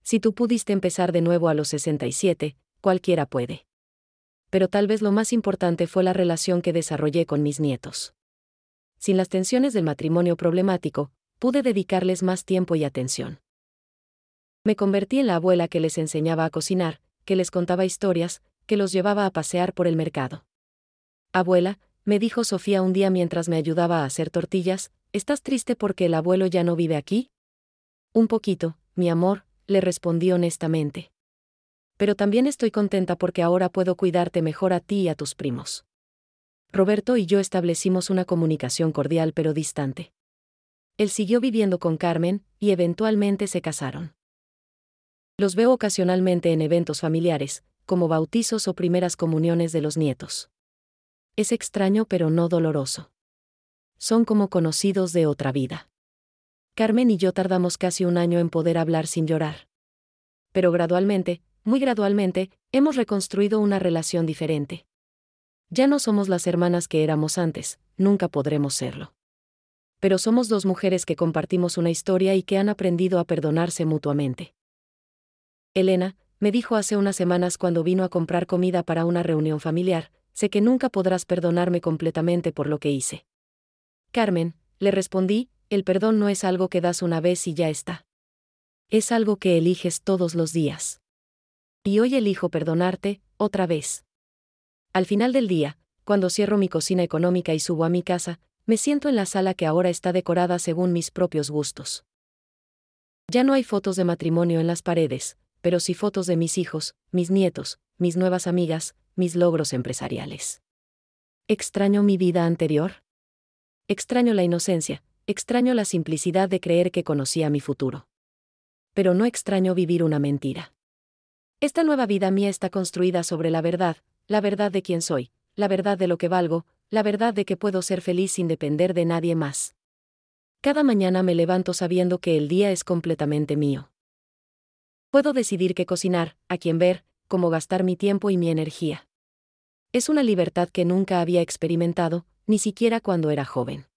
Si tú pudiste empezar de nuevo a los 67, cualquiera puede. Pero tal vez lo más importante fue la relación que desarrollé con mis nietos. Sin las tensiones del matrimonio problemático, pude dedicarles más tiempo y atención. Me convertí en la abuela que les enseñaba a cocinar, que les contaba historias, que los llevaba a pasear por el mercado. Abuela, me dijo Sofía un día mientras me ayudaba a hacer tortillas, ¿estás triste porque el abuelo ya no vive aquí? Un poquito, mi amor, le respondí honestamente. Pero también estoy contenta porque ahora puedo cuidarte mejor a ti y a tus primos. Roberto y yo establecimos una comunicación cordial pero distante. Él siguió viviendo con Carmen, y eventualmente se casaron. Los veo ocasionalmente en eventos familiares, como bautizos o primeras comuniones de los nietos. Es extraño pero no doloroso. Son como conocidos de otra vida. Carmen y yo tardamos casi un año en poder hablar sin llorar. Pero gradualmente, muy gradualmente, hemos reconstruido una relación diferente. Ya no somos las hermanas que éramos antes, nunca podremos serlo. Pero somos dos mujeres que compartimos una historia y que han aprendido a perdonarse mutuamente. Elena, me dijo hace unas semanas cuando vino a comprar comida para una reunión familiar, sé que nunca podrás perdonarme completamente por lo que hice. Carmen, le respondí, el perdón no es algo que das una vez y ya está. Es algo que eliges todos los días. Y hoy elijo perdonarte, otra vez. Al final del día, cuando cierro mi cocina económica y subo a mi casa, me siento en la sala que ahora está decorada según mis propios gustos. Ya no hay fotos de matrimonio en las paredes, pero sí fotos de mis hijos, mis nietos, mis nuevas amigas, mis logros empresariales. ¿Extraño mi vida anterior? Extraño la inocencia, extraño la simplicidad de creer que conocía mi futuro. Pero no extraño vivir una mentira. Esta nueva vida mía está construida sobre la verdad de quién soy, la verdad de lo que valgo, la verdad de que puedo ser feliz sin depender de nadie más. Cada mañana me levanto sabiendo que el día es completamente mío. Puedo decidir qué cocinar, a quién ver, cómo gastar mi tiempo y mi energía. Es una libertad que nunca había experimentado, ni siquiera cuando era joven.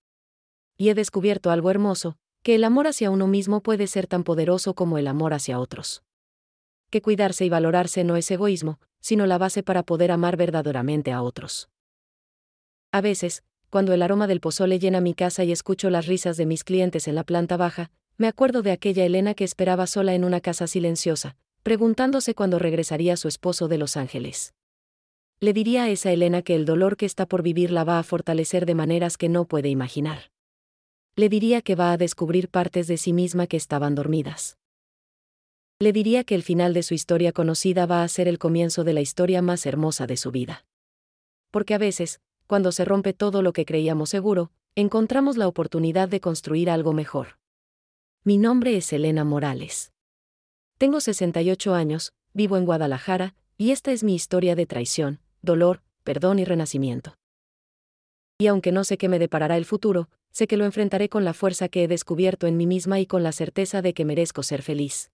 Y he descubierto algo hermoso, que el amor hacia uno mismo puede ser tan poderoso como el amor hacia otros. Que cuidarse y valorarse no es egoísmo, sino la base para poder amar verdaderamente a otros. A veces, cuando el aroma del pozole llena mi casa y escucho las risas de mis clientes en la planta baja, me acuerdo de aquella Elena que esperaba sola en una casa silenciosa, preguntándose cuándo regresaría su esposo de Los Ángeles. Le diría a esa Elena que el dolor que está por vivir la va a fortalecer de maneras que no puede imaginar. Le diría que va a descubrir partes de sí misma que estaban dormidas. Le diría que el final de su historia conocida va a ser el comienzo de la historia más hermosa de su vida. Porque a veces, cuando se rompe todo lo que creíamos seguro, encontramos la oportunidad de construir algo mejor. Mi nombre es Elena Morales. Tengo 68 años, vivo en Guadalajara, y esta es mi historia de traición, dolor, perdón y renacimiento. Y aunque no sé qué me deparará el futuro, sé que lo enfrentaré con la fuerza que he descubierto en mí misma y con la certeza de que merezco ser feliz.